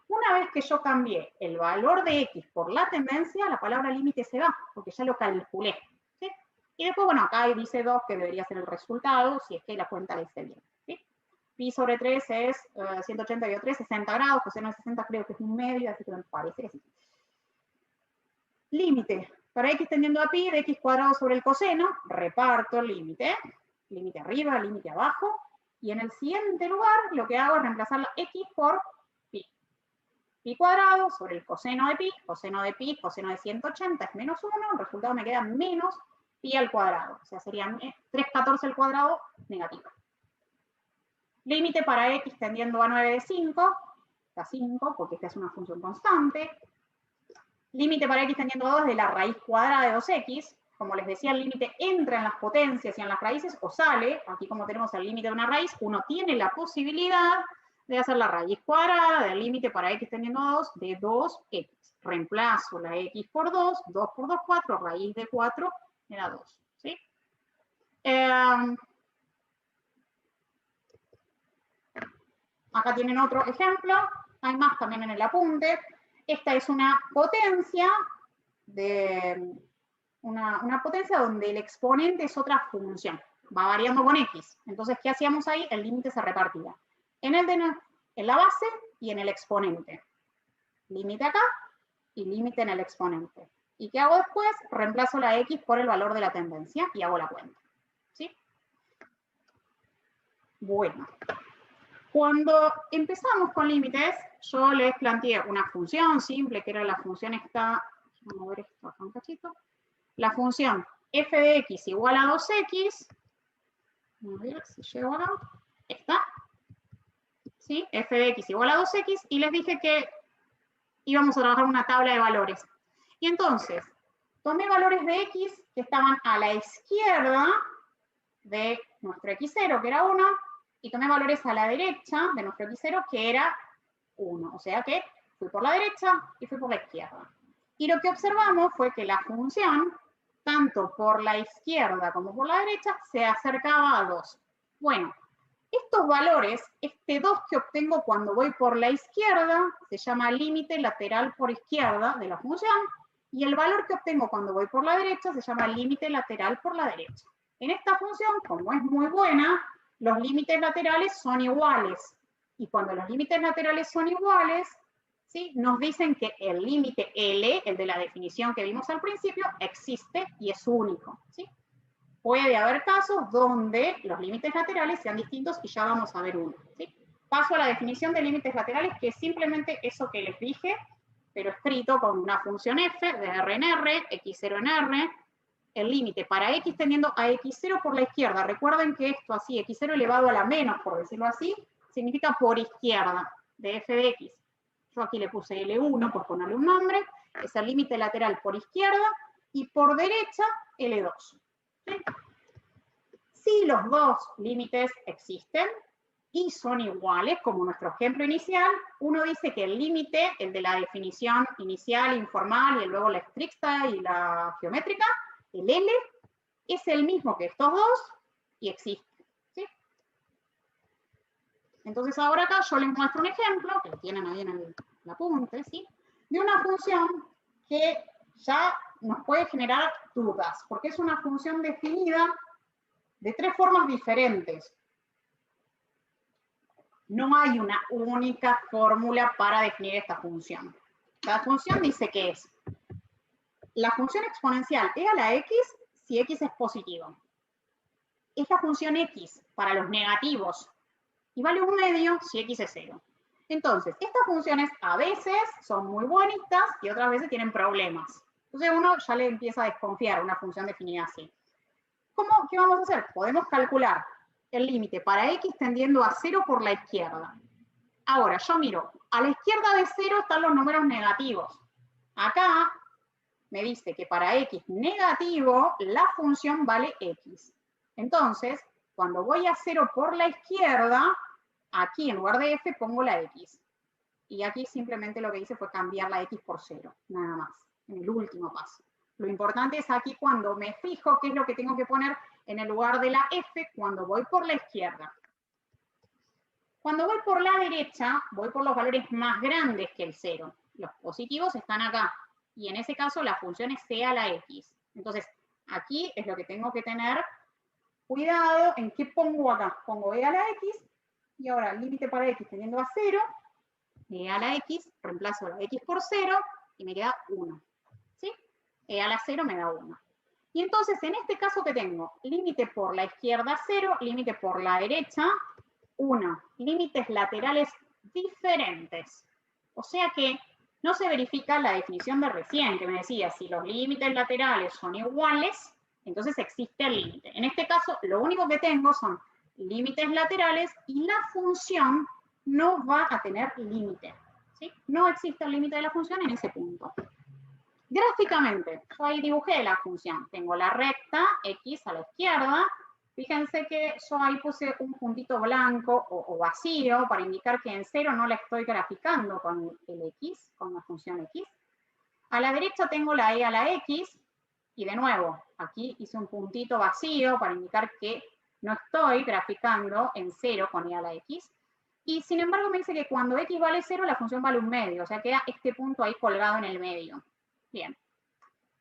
Una vez que yo cambié el valor de x por la tendencia, la palabra límite se va, porque ya lo calculé. ¿Sí? Y después, bueno, acá dice 2, que debería ser el resultado, si es que la cuenta la hice bien. ¿Sí? Pi sobre 3 es 180 dividido 3, 60 grados, coseno de 60 creo que es un medio, así que me parece que sí. Límite. Para x tendiendo a pi de x cuadrado sobre el coseno, reparto el límite. Límite arriba, límite abajo. Y en el siguiente lugar lo que hago es reemplazar la x por pi. Pi cuadrado sobre el coseno de pi, coseno de 180 es menos 1, el resultado me queda menos pi al cuadrado. O sea, sería 3,14 al cuadrado negativo. Límite para x tendiendo a 9 de 5, está 5, porque esta es una función constante. Límite para x tendiendo a 2 de la raíz cuadrada de 2x. Como les decía, el límite entra en las potencias y en las raíces o sale. Aquí como tenemos el límite de una raíz, uno tiene la posibilidad de hacer la raíz cuadrada del límite para x tendiendo a 2 de 2x. Reemplazo la x por 2, 2 por 2, 4, raíz de 4 me da 2. ¿Sí? Acá tienen otro ejemplo. Hay más también en el apunte. Esta es una potencia una potencia donde el exponente es otra función. Va variando con x. Entonces, ¿qué hacíamos ahí? El límite se repartía en la base y en el exponente. Límite acá y límite en el exponente. ¿Y qué hago después? Reemplazo la x por el valor de la tendencia y hago la cuenta. ¿Sí? Bueno. Cuando empezamos con límites, yo les planteé una función simple, que era la función esta, vamos a ver esto acá un cachito, la función f de x igual a 2x, a ver si llego acá, esta, ¿sí? F de x igual a 2x, y les dije que íbamos a trabajar una tabla de valores. Y entonces, tomé valores de x que estaban a la izquierda de nuestro x0, que era 1, y tomé valores a la derecha de nuestro x0, que era 1. O sea que fui por la derecha y fui por la izquierda. Y lo que observamos fue que la función, tanto por la izquierda como por la derecha, se acercaba a 2. Bueno, estos valores, este 2 que obtengo cuando voy por la izquierda, se llama límite lateral por izquierda de la función, y el valor que obtengo cuando voy por la derecha se llama límite lateral por la derecha. En esta función, como es muy buena, los límites laterales son iguales. Y cuando los límites laterales son iguales, ¿sí? Nos dicen que el límite L, el de la definición que vimos al principio, existe y es único, ¿sí? Puede haber casos donde los límites laterales sean distintos y ya vamos a ver uno, ¿sí? Paso a la definición de límites laterales, que es simplemente eso que les dije, pero escrito con una función f de r en r, x0 en r, el límite para x tendiendo a x0 por la izquierda. Recuerden que esto así, x0 elevado a la menos, por decirlo así, significa por izquierda de f de x. Yo aquí le puse L1 por ponerle un nombre, es el límite lateral por izquierda, y por derecha L2. ¿Sí? Si los dos límites existen y son iguales, como nuestro ejemplo inicial, uno dice que el límite, el de la definición inicial, informal, y luego la estricta y la geométrica, el L, es el mismo que estos dos y existe. ¿Sí? Entonces ahora acá yo les muestro un ejemplo, que lo tienen ahí en el apunte, ¿sí? De una función que ya nos puede generar dudas, porque es una función definida de tres formas diferentes. No hay una única fórmula para definir esta función. La función dice que es la función exponencial e a la x si x es positivo. Es la función x para los negativos y vale 1/2 si x es 0. Entonces, estas funciones a veces son muy bonitas y otras veces tienen problemas. Entonces uno ya le empieza a desconfiar una función definida así. ¿Qué vamos a hacer? Podemos calcular el límite para x tendiendo a 0 por la izquierda. Ahora, yo miro, a la izquierda de 0 están los números negativos. Acá me dice que para x negativo, la función vale x. Entonces, cuando voy a 0 por la izquierda, aquí en lugar de f pongo la x. Y aquí simplemente lo que hice fue cambiar la x por 0, nada más, en el último paso. Lo importante es aquí cuando me fijo qué es lo que tengo que poner en el lugar de la f cuando voy por la izquierda. Cuando voy por la derecha, voy por los valores más grandes que el 0. Los positivos están acá. Y en ese caso la función es c a la x. Entonces, aquí es lo que tengo que tener cuidado en qué pongo acá. Pongo e a la x, y ahora el límite para x teniendo a 0, e a la x, reemplazo la x por 0, y me queda 1. ¿Sí? E a la 0 me da 1. Y entonces, en este caso que tengo, límite por la izquierda 0, límite por la derecha 1. Límites laterales diferentes. O sea que no se verifica la definición de recién, que me decía, si los límites laterales son iguales, entonces existe el límite. En este caso, lo único que tengo son límites laterales y la función no va a tener límite. ¿Sí? No existe el límite de la función en ese punto. Gráficamente, yo ahí dibujé la función. Tengo la recta x a la izquierda. Fíjense que yo ahí puse un puntito blanco o vacío para indicar que en 0 no la estoy graficando con el x, con la función x. A la derecha tengo la e a la x. Y de nuevo, aquí hice un puntito vacío para indicar que no estoy graficando en 0 con e a la x. Y sin embargo me dice que cuando x vale 0, la función vale 1/2. O sea, queda este punto ahí colgado en el medio. Bien.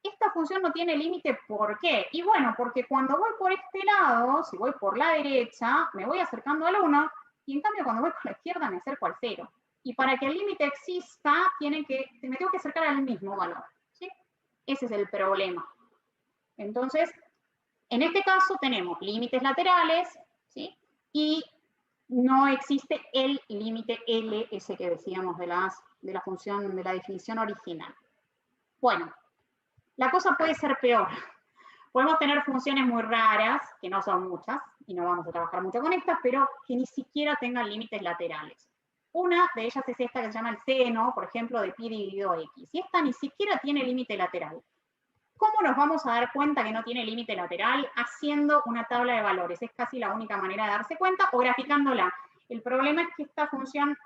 Esta función no tiene límite, ¿por qué? Y bueno, porque cuando voy por este lado, si voy por la derecha, me voy acercando al 1, y en cambio cuando voy por la izquierda me acerco al 0. Y para que el límite exista, me tengo que acercar al mismo valor. ¿Sí? Ese es el problema. Entonces, en este caso tenemos límites laterales, ¿sí? Y no existe el límite L, ese que decíamos de la función, de la definición original. Bueno, la cosa puede ser peor. Podemos tener funciones muy raras, que no son muchas, y no vamos a trabajar mucho con estas, pero que ni siquiera tengan límites laterales. Una de ellas es esta que se llama el seno, por ejemplo, de pi dividido x. Y esta ni siquiera tiene límite lateral. ¿Cómo nos vamos a dar cuenta que no tiene límite lateral? Haciendo una tabla de valores. Es casi la única manera de darse cuenta, o graficándola. El problema es que esta función,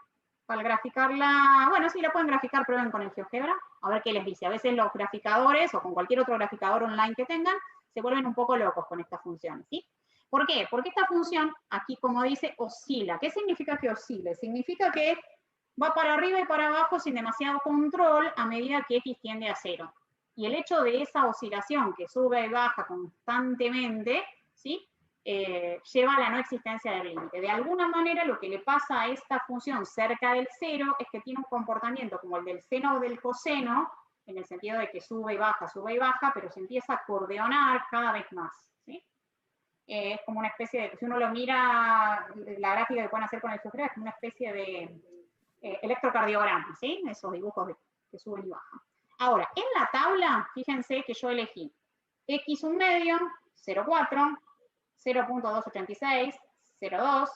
al graficarla, bueno, sí, la pueden graficar, prueben con el GeoGebra, a ver qué les dice. A veces los graficadores, o con cualquier otro graficador online que tengan, se vuelven un poco locos con estas funciones, ¿sí? ¿Por qué? Porque esta función, aquí como dice, oscila. ¿Qué significa que oscile? Significa que va para arriba y para abajo sin demasiado control a medida que x tiende a 0. Y el hecho de esa oscilación que sube y baja constantemente, ¿sí? lleva a la no existencia del límite. De alguna manera lo que le pasa a esta función cerca del cero es que tiene un comportamiento como el del seno o del coseno, en el sentido de que sube y baja, pero se empieza a acordeonar cada vez más. ¿Sí? Es como una especie de, si uno lo mira, la gráfica que pueden hacer con el sujeto es como una especie de electrocardiograma, ¿sí? Esos dibujos que suben y bajan. Ahora, en la tabla, fíjense que yo elegí x un medio, 0,4, 0.286, 0,2,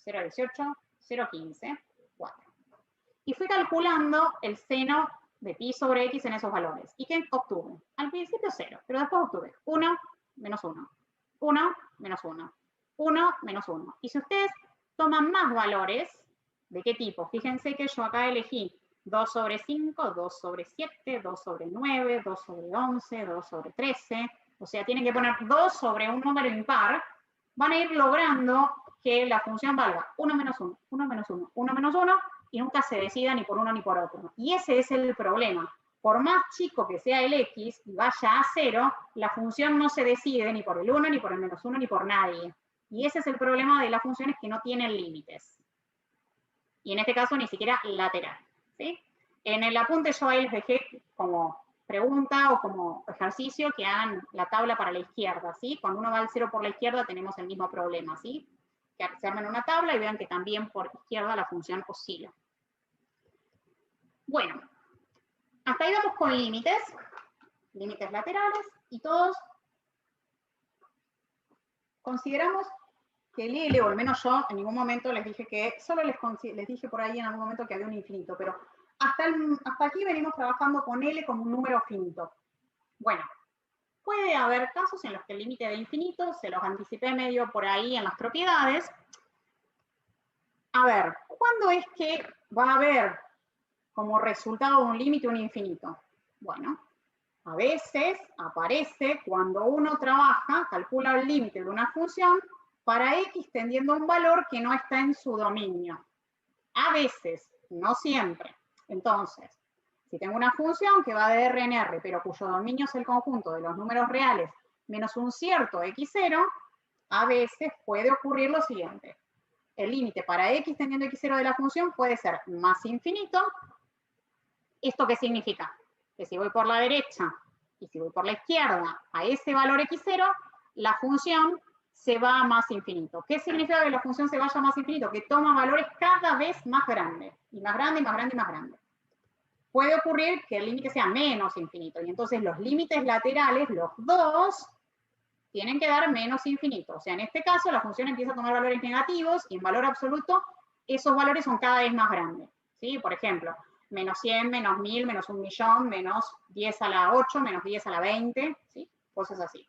0,18, 0,15, 4. Y fui calculando el seno de pi sobre x en esos valores. ¿Y qué obtuve? Al principio 0, pero después obtuve 1, menos 1, 1, menos 1, 1, menos 1. Y si ustedes toman más valores, ¿de qué tipo? Fíjense que yo acá elegí 2 sobre 5, 2 sobre 7, 2 sobre 9, 2 sobre 11, 2 sobre 13. O sea, tienen que poner 2 sobre un número impar. Van a ir logrando que la función valga 1 menos 1, 1 menos 1, 1 menos 1, y nunca se decida ni por uno ni por otro. Y ese es el problema. Por más chico que sea el x y vaya a 0, la función no se decide ni por el 1, ni por el menos 1, ni por nadie. Y ese es el problema de las funciones que no tienen límites. Y en este caso ni siquiera lateral. ¿Sí? En el apunte yo ahí les dejé como pregunta o como ejercicio que hagan la tabla para la izquierda. ¿Sí? Cuando uno va al 0 por la izquierda tenemos el mismo problema. ¿Sí? Que se armen una tabla y vean que también por izquierda la función oscila. Bueno, hasta ahí vamos con límites laterales, y todos consideramos que el L, o al menos yo en ningún momento les dije que, solo les dije por ahí en algún momento que había un infinito, pero hasta aquí venimos trabajando con L como un número finito. Bueno, puede haber casos en los que el límite de infinito, se los anticipé medio por ahí en las propiedades. A ver, ¿cuándo es que va a haber como resultado de un límite un infinito? Bueno, a veces aparece cuando uno trabaja, calcula el límite de una función para x tendiendo a un valor que no está en su dominio. A veces, no siempre. Entonces, si tengo una función que va de R en R, pero cuyo dominio es el conjunto de los números reales menos un cierto x0, a veces puede ocurrir lo siguiente. El límite para x tendiendo a x0 de la función puede ser más infinito. ¿Esto qué significa? Que si voy por la derecha y si voy por la izquierda a ese valor x0, la función se va a más infinito. ¿Qué significa que la función se vaya a más infinito? Que toma valores cada vez más grandes, y más grande, y más grande, y más grande. Puede ocurrir que el límite sea menos infinito, y entonces los límites laterales, los dos, tienen que dar menos infinito. O sea, en este caso la función empieza a tomar valores negativos, y en valor absoluto esos valores son cada vez más grandes. ¿Sí? Por ejemplo, menos 100, menos 1000, menos 1.000.000, menos 10 a la 8, menos 10 a la 20, ¿sí? Cosas así.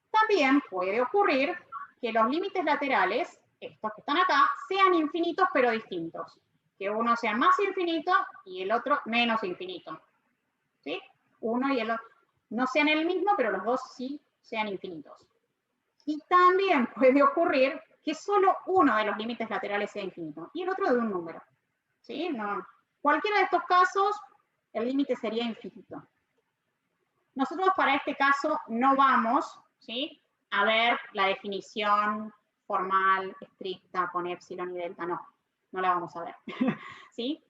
También puede ocurrir que los límites laterales, estos que están acá, sean infinitos pero distintos. Que uno sea más infinito y el otro menos infinito. ¿Sí? Uno y el otro no sean el mismo, pero los dos sí sean infinitos. Y también puede ocurrir que solo uno de los límites laterales sea infinito y el otro de un número. ¿Sí? No. Cualquiera de estos casos, el límite sería infinito. Nosotros para este caso no vamos, ¿sí?, a ver la definición formal, estricta, con epsilon y delta, no la vamos a ver. ¿Sí?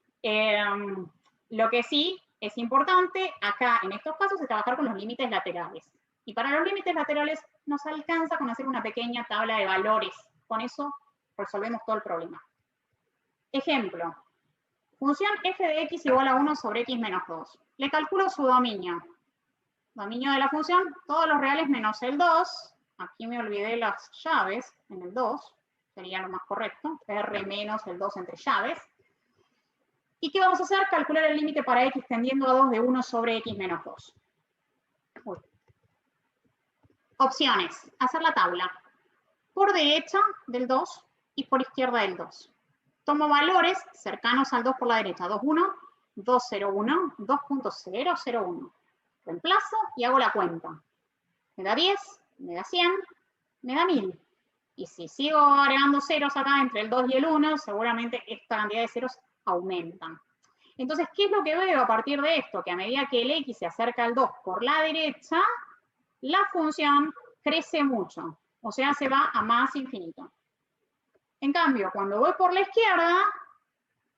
Lo que sí es importante acá, en estos casos, es trabajar con los límites laterales. Y para los límites laterales nos alcanza con hacer una pequeña tabla de valores. Con eso resolvemos todo el problema. Ejemplo. Función f de x igual a 1 sobre x menos 2. Le calculo su dominio. Dominio de la función, todos los reales menos el 2. Aquí me olvidé las llaves en el 2. Sería lo más correcto. R menos el 2 entre llaves. ¿Y qué vamos a hacer? Calcular el límite para x tendiendo a 2 de 1 sobre x menos 2. Uy. Opciones. Hacer la tabla. Por derecha del 2 y por izquierda del 2. Tomo valores cercanos al 2 por la derecha. 2,1, 2,01, 2.001. Reemplazo y hago la cuenta. Me da 10, me da 100, me da 1000. Y si sigo agregando ceros acá entre el 2 y el 1, seguramente esta cantidad de ceros aumentan. Entonces, ¿qué es lo que veo a partir de esto? Que a medida que el x se acerca al 2 por la derecha, la función crece mucho. O sea, se va a más infinito. En cambio, cuando voy por la izquierda,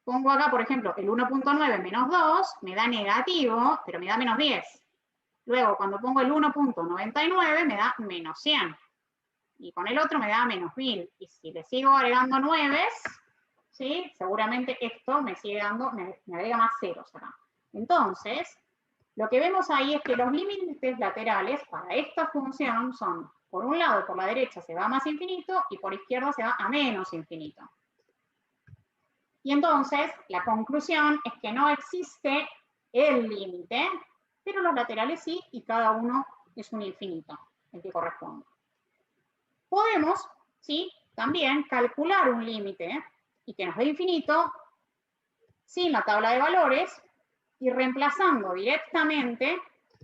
pongo acá, por ejemplo, el 1.9 menos 2, me da negativo, pero me da menos 10. Luego, cuando pongo el 1.99, me da menos 100. Y con el otro me da menos 1000. Y si le sigo agregando 9, ¿sí? Seguramente esto me sigue dando, me agrega más ceros acá. Entonces, lo que vemos ahí es que los límites laterales para esta función son, por un lado, por la derecha se va a más infinito y por izquierda se va a menos infinito. Y entonces, la conclusión es que no existe el límite, pero los laterales sí, y cada uno es un infinito, el que corresponde. Podemos, sí, también calcular un límite y que nos dé infinito sin la tabla de valores y reemplazando directamente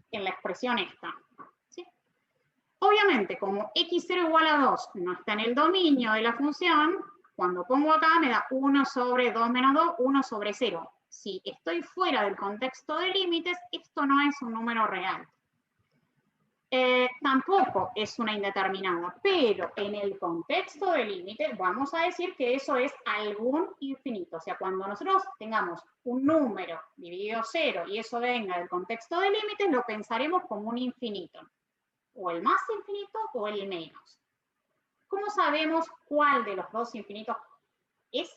en la expresión esta. ¿Sí? Obviamente, como x0 igual a 2 no está en el dominio de la función, cuando pongo acá me da 1 sobre 2 menos 2, 1 sobre 0. Si estoy fuera del contexto de límites, esto no es un número real. Tampoco es una indeterminada, pero en el contexto de límite vamos a decir que eso es algún infinito. O sea, cuando nosotros tengamos un número dividido 0 y eso venga del contexto de límites, lo pensaremos como un infinito. O el más infinito o el menos. ¿Cómo sabemos cuál de los dos infinitos es?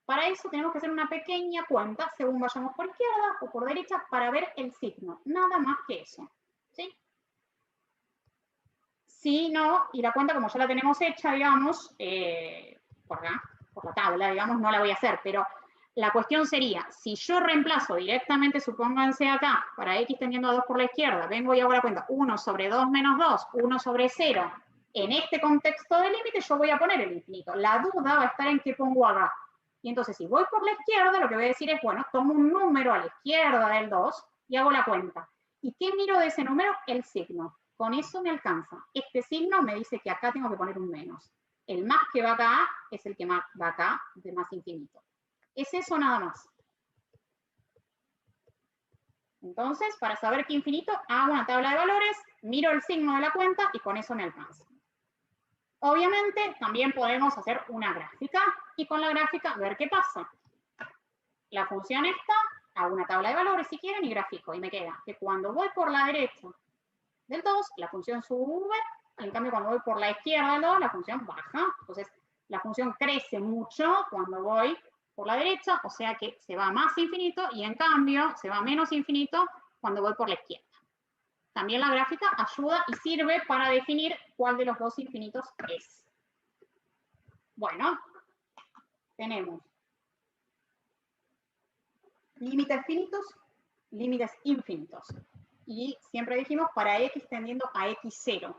Para eso tenemos que hacer una pequeña cuenta según vayamos por izquierda o por derecha para ver el signo. Nada más que eso. ¿Sí? Si no, y la cuenta como ya la tenemos hecha, digamos, por la tabla, digamos, no la voy a hacer, pero la cuestión sería, si yo reemplazo directamente, supónganse acá, para x tendiendo a 2 por la izquierda, vengo y hago la cuenta 1 sobre 2 menos 2, 1 sobre 0, en este contexto de límite yo voy a poner el infinito. La duda va a estar en qué pongo acá. Y entonces, si voy por la izquierda, lo que voy a decir es, bueno, tomo un número a la izquierda del 2 y hago la cuenta. ¿Y qué miro de ese número? El signo. Con eso me alcanza. Este signo me dice que acá tengo que poner un menos. El más que va acá es el que va acá, de más infinito. Es eso nada más. Entonces, para saber qué infinito, hago una tabla de valores, miro el signo de la cuenta y con eso me alcanza. Obviamente, también podemos hacer una gráfica y con la gráfica ver qué pasa. La función esta, hago una tabla de valores si quieren y grafico. Y me queda que cuando voy por la derecha del 2, la función sube, y en cambio cuando voy por la izquierda del 2, la función baja. Entonces, la función crece mucho cuando voy por la derecha, o sea que se va a más infinito, y en cambio se va a menos infinito cuando voy por la izquierda. También la gráfica ayuda y sirve para definir cuál de los dos infinitos es. Bueno, tenemos límites finitos, límites infinitos. Y siempre dijimos para x tendiendo a x0.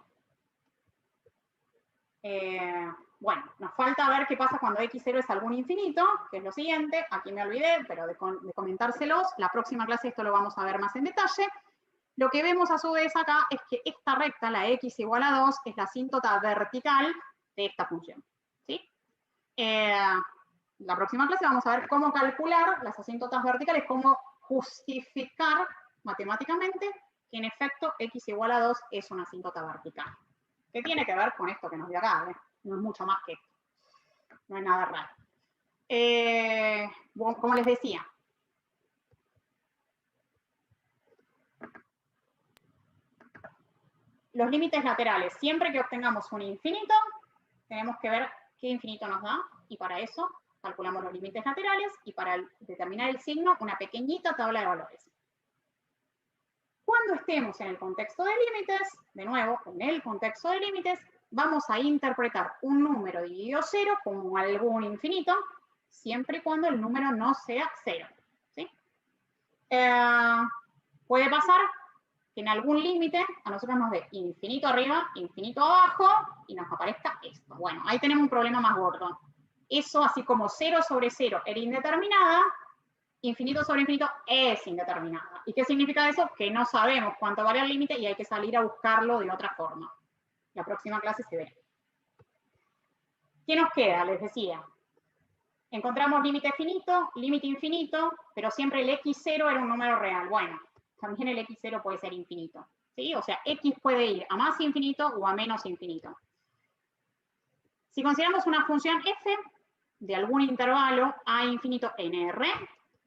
Bueno, nos falta ver qué pasa cuando x0 es algún infinito, que es lo siguiente. Aquí me olvidé, pero de comentárselos. La próxima clase esto lo vamos a ver más en detalle. Lo que vemos a su vez acá es que esta recta, la x igual a 2, es la asíntota vertical de esta función. ¿Sí? La próxima clase vamos a ver cómo calcular las asíntotas verticales, cómo justificar matemáticamente que en efecto x igual a 2 es una asíntota vertical. ¿Qué tiene que ver con esto que nos dio acá? No es mucho más que esto. No es nada raro. Como les decía, los límites laterales, siempre que obtengamos un infinito, tenemos que ver qué infinito nos da, y para eso calculamos los límites laterales, y para determinar el signo, una pequeñita tabla de valores. Cuando estemos en el contexto de límites, de nuevo, en el contexto de límites, vamos a interpretar un número dividido 0 como algún infinito, siempre y cuando el número no sea 0. ¿Sí? Puede pasar que en algún límite a nosotros nos dé infinito arriba, infinito abajo, y nos aparezca esto. Bueno, ahí tenemos un problema más gordo. Eso, así como 0 sobre 0 era indeterminada, infinito sobre infinito es indeterminada. ¿Y qué significa eso? Que no sabemos cuánto vale el límite y hay que salir a buscarlo de otra forma. La próxima clase se verá. ¿Qué nos queda? Les decía. Encontramos límite finito, límite infinito, pero siempre el x0 era un número real. Bueno, también el x0 puede ser infinito. ¿Sí? O sea, x puede ir a más infinito o a menos infinito. Si consideramos una función f de algún intervalo a infinito en R,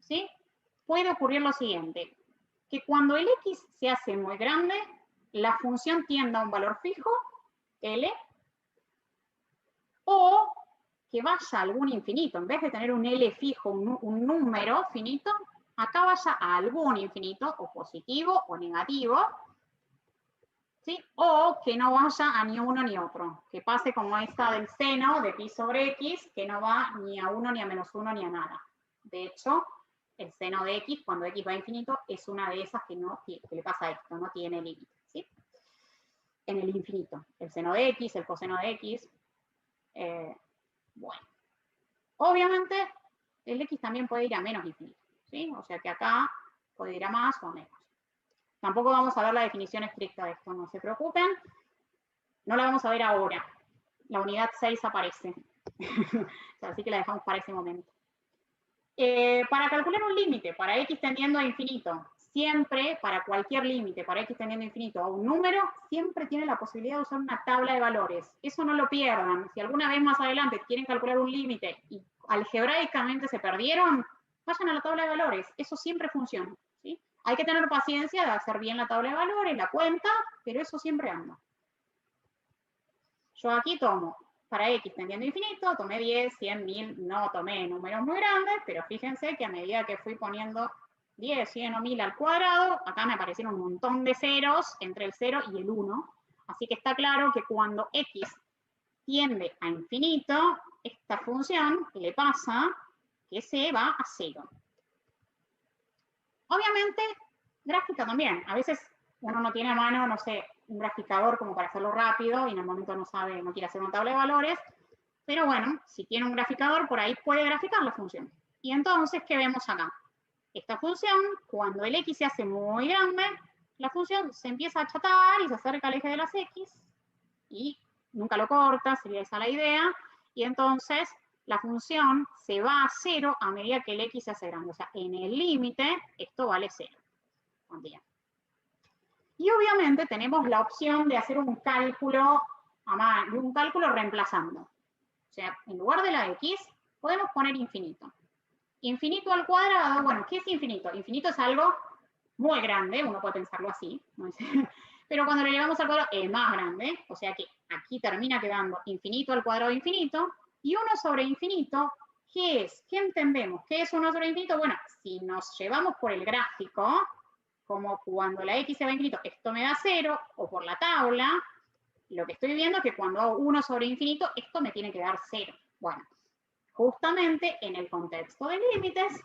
¿sí? Puede ocurrir lo siguiente, que cuando el x se hace muy grande, la función tiende a un valor fijo, L, o que vaya a algún infinito. En vez de tener un L fijo, un número finito, acá vaya a algún infinito, o positivo o negativo, ¿sí? O que no vaya a ni uno ni otro, que pase como esta del seno de pi sobre x, que no va ni a 1, ni a menos 1, ni a nada. De hecho, el seno de x, cuando x va a infinito, es una de esas que le pasa esto, no tiene límite, ¿sí? En el infinito. El seno de x, el coseno de x. Bueno. Obviamente, el x también puede ir a menos infinito, ¿sí? O sea que acá puede ir a más o a menos. Tampoco vamos a ver la definición estricta de esto, no se preocupen. No la vamos a ver ahora. La unidad 6 aparece. Así que la dejamos para ese momento. Para calcular un límite, para x tendiendo a infinito, siempre, para cualquier límite, para x tendiendo a infinito a un número, siempre tiene la posibilidad de usar una tabla de valores. Eso no lo pierdan. Si alguna vez más adelante quieren calcular un límite y algebraicamente se perdieron, vayan a la tabla de valores. Eso siempre funciona, ¿sí? Hay que tener paciencia de hacer bien la tabla de valores, la cuenta, pero eso siempre anda. Yo aquí tomo, para x tendiendo a infinito, tomé 10, 100, 1000, no tomé números muy grandes, pero fíjense que a medida que fui poniendo 10, 100 o 1000 al cuadrado, acá me aparecieron un montón de ceros entre el 0 y el 1. Así que está claro que cuando x tiende a infinito, esta función le pasa que se va a 0. Obviamente, gráfica también. A veces uno no tiene a mano, no sé, un graficador como para hacerlo rápido y en el momento no sabe, no quiere hacer una tabla de valores. Pero bueno, si tiene un graficador, por ahí puede graficar la función. Y entonces, ¿qué vemos acá? Esta función, cuando el x se hace muy grande, la función se empieza a achatar y se acerca al eje de las x y nunca lo corta, sería esa la idea. Y entonces la función se va a 0 a medida que el x se hace grande. O sea, en el límite, esto vale 0. Bien. Y obviamente tenemos la opción de hacer un cálculo reemplazando. O sea, en lugar de la x, podemos poner infinito. Infinito al cuadrado, bueno, ¿qué es infinito? Infinito es algo muy grande, uno puede pensarlo así, ¿no? Pero cuando lo llevamos al cuadrado es más grande, o sea que aquí termina quedando infinito al cuadrado de infinito, y 1 sobre infinito, ¿qué es? ¿Qué entendemos? ¿Qué es 1 sobre infinito? Bueno, si nos llevamos por el gráfico, como cuando la x se va a infinito, esto me da 0, o por la tabla, lo que estoy viendo es que cuando hago 1 sobre infinito, esto me tiene que dar 0. Bueno, justamente en el contexto de límites,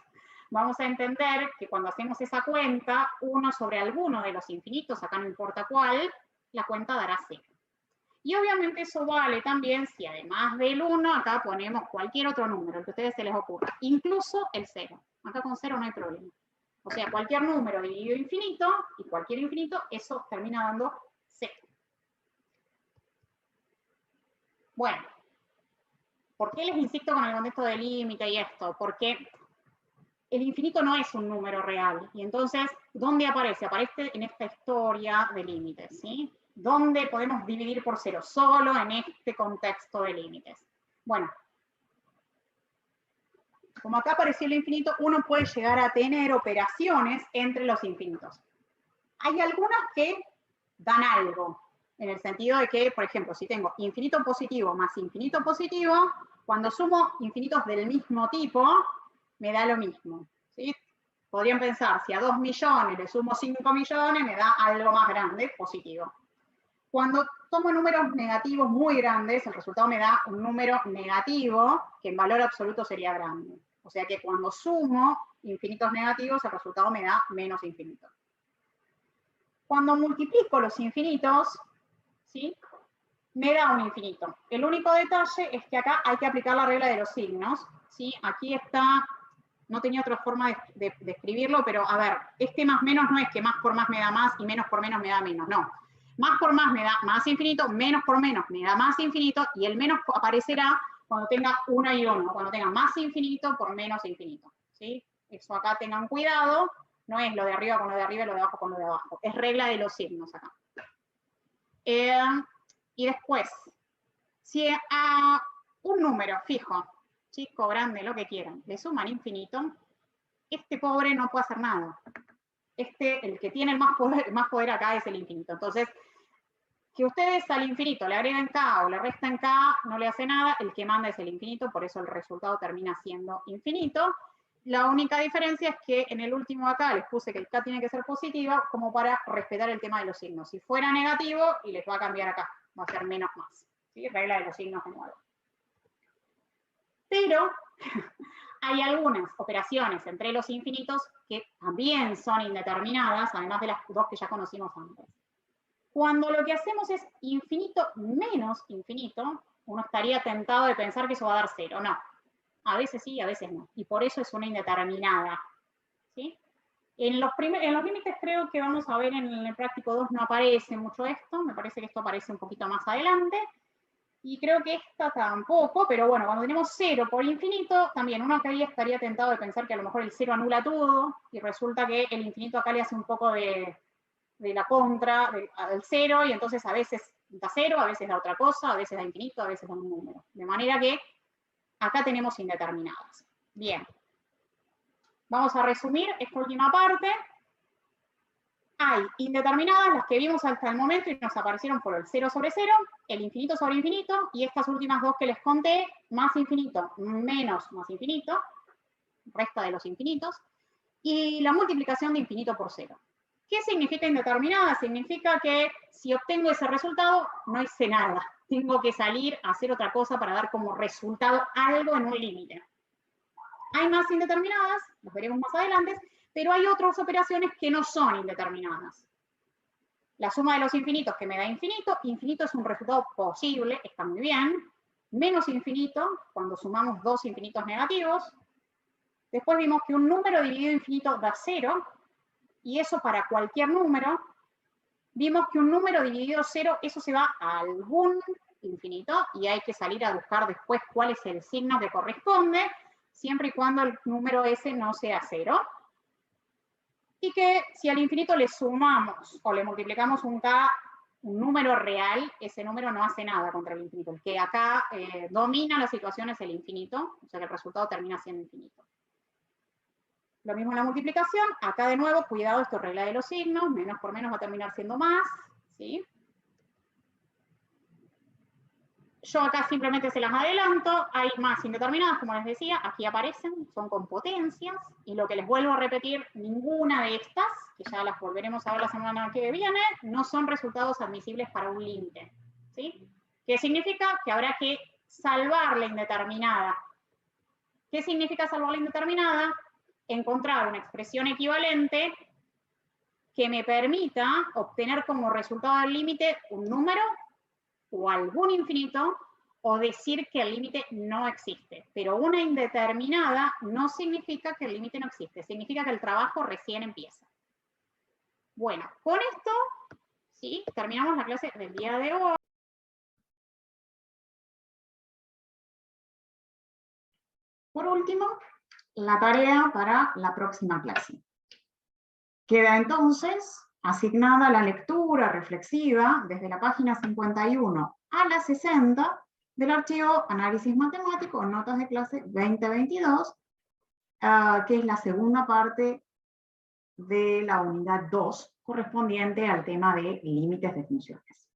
vamos a entender que cuando hacemos esa cuenta, 1 sobre alguno de los infinitos, acá no importa cuál, la cuenta dará 0. Y obviamente eso vale también si además del 1, acá ponemos cualquier otro número, el que a ustedes se les ocurra, incluso el 0. Acá con 0 no hay problema. O sea, cualquier número dividido infinito, y cualquier infinito, eso termina dando 0. Bueno, ¿por qué les insisto con el contexto de límite y esto? Porque el infinito no es un número real. Y entonces, ¿dónde aparece? Aparece en esta historia de límites, ¿sí? ¿Dónde podemos dividir por 0? Solo en este contexto de límites. Bueno, como acá apareció el infinito, uno puede llegar a tener operaciones entre los infinitos. Hay algunas que dan algo, en el sentido de que, por ejemplo, si tengo infinito positivo más infinito positivo, cuando sumo infinitos del mismo tipo, me da lo mismo, ¿sí? Podrían pensar, si a 2 millones le sumo 5 millones, me da algo más grande, positivo. Cuando tomo números negativos muy grandes, el resultado me da un número negativo, que en valor absoluto sería grande. O sea que cuando sumo infinitos negativos, el resultado me da menos infinito. Cuando multiplico los infinitos, ¿sí?, me da un infinito. El único detalle es que acá hay que aplicar la regla de los signos, ¿sí? Aquí está, no tenía otra forma de escribirlo, pero a ver, este más menos no es que más por más me da más y menos por menos me da menos, no. Más por más me da más infinito, menos por menos me da más infinito, y el menos aparecerá cuando tenga 1 y 1, cuando tenga más infinito por menos infinito, ¿sí? Eso acá tengan cuidado, no es lo de arriba con lo de arriba y lo de abajo con lo de abajo, es regla de los signos acá. Y después, Si a un número fijo, chico, grande, lo que quieran, le suman infinito, este pobre no puede hacer nada. El que tiene el más poder acá es el infinito. Entonces, que ustedes al infinito le agreguen k o le resten k, no le hace nada, el que manda es el infinito, por eso el resultado termina siendo infinito. La única diferencia es que en el último acá les puse que el k tiene que ser positiva, como para respetar el tema de los signos. Si fuera negativo, y les va a cambiar acá, va a ser menos más. ¿Sí? Regla de los signos de nuevo. Pero hay algunas operaciones entre los infinitos que también son indeterminadas, además de las dos que ya conocimos antes. Cuando lo que hacemos es infinito menos infinito, uno estaría tentado de pensar que eso va a dar 0. No. A veces sí, a veces no. Y por eso es una indeterminada. ¿Sí? En los límites creo que vamos a ver en el práctico 2 no aparece mucho esto. Me parece que esto aparece un poquito más adelante. Y creo que esta tampoco, pero bueno, cuando tenemos 0 por infinito, también uno acá estaría tentado de pensar que a lo mejor el 0 anula todo, y resulta que el infinito acá le hace un poco de la contra del 0, y entonces a veces da 0, a veces da otra cosa, a veces da infinito, a veces da un número. De manera que acá tenemos indeterminadas. Bien. Vamos a resumir esta última parte. Hay indeterminadas, las que vimos hasta el momento y nos aparecieron por el 0 sobre 0, el infinito sobre infinito, y estas últimas dos que les conté, más infinito menos más infinito, resta de los infinitos, y la multiplicación de infinito por 0. ¿Qué significa indeterminada? Significa que si obtengo ese resultado, no hice nada. Tengo que salir a hacer otra cosa para dar como resultado algo en un límite. Hay más indeterminadas, los veremos más adelante, pero hay otras operaciones que no son indeterminadas. La suma de los infinitos que me da infinito, infinito es un resultado posible, está muy bien. Menos infinito, cuando sumamos dos infinitos negativos. Después vimos que un número dividido infinito da 0, y eso para cualquier número. Vimos que un número dividido 0, eso se va a algún infinito, y hay que salir a buscar después cuál es el signo que corresponde, siempre y cuando el número ese no sea 0. Y que si al infinito le sumamos o le multiplicamos un k, un número real, ese número no hace nada contra el infinito. El que acá domina la situación es el infinito, o sea que el resultado termina siendo infinito. Lo mismo en la multiplicación, acá de nuevo, cuidado, esto es regla de los signos, menos por menos va a terminar siendo más, ¿sí? Yo acá simplemente se las adelanto, hay más indeterminadas, como les decía, aquí aparecen, son con potencias, y lo que les vuelvo a repetir, ninguna de estas, que ya las volveremos a ver la semana que viene, no son resultados admisibles para un límite, ¿sí? ¿Qué significa? Que habrá que salvar la indeterminada. ¿Qué significa salvar la indeterminada? Encontrar una expresión equivalente que me permita obtener como resultado del límite un número o algún infinito, o decir que el límite no existe. Pero una indeterminada no significa que el límite no existe, significa que el trabajo recién empieza. Bueno, con esto, ¿sí? Terminamos la clase del día de hoy. Por último, la tarea para la próxima clase. Queda entonces asignada la lectura reflexiva desde la página 51 a la 60 del archivo Análisis Matemático, Notas de clase 2022, que es la segunda parte de la unidad 2, correspondiente al tema de límites de funciones.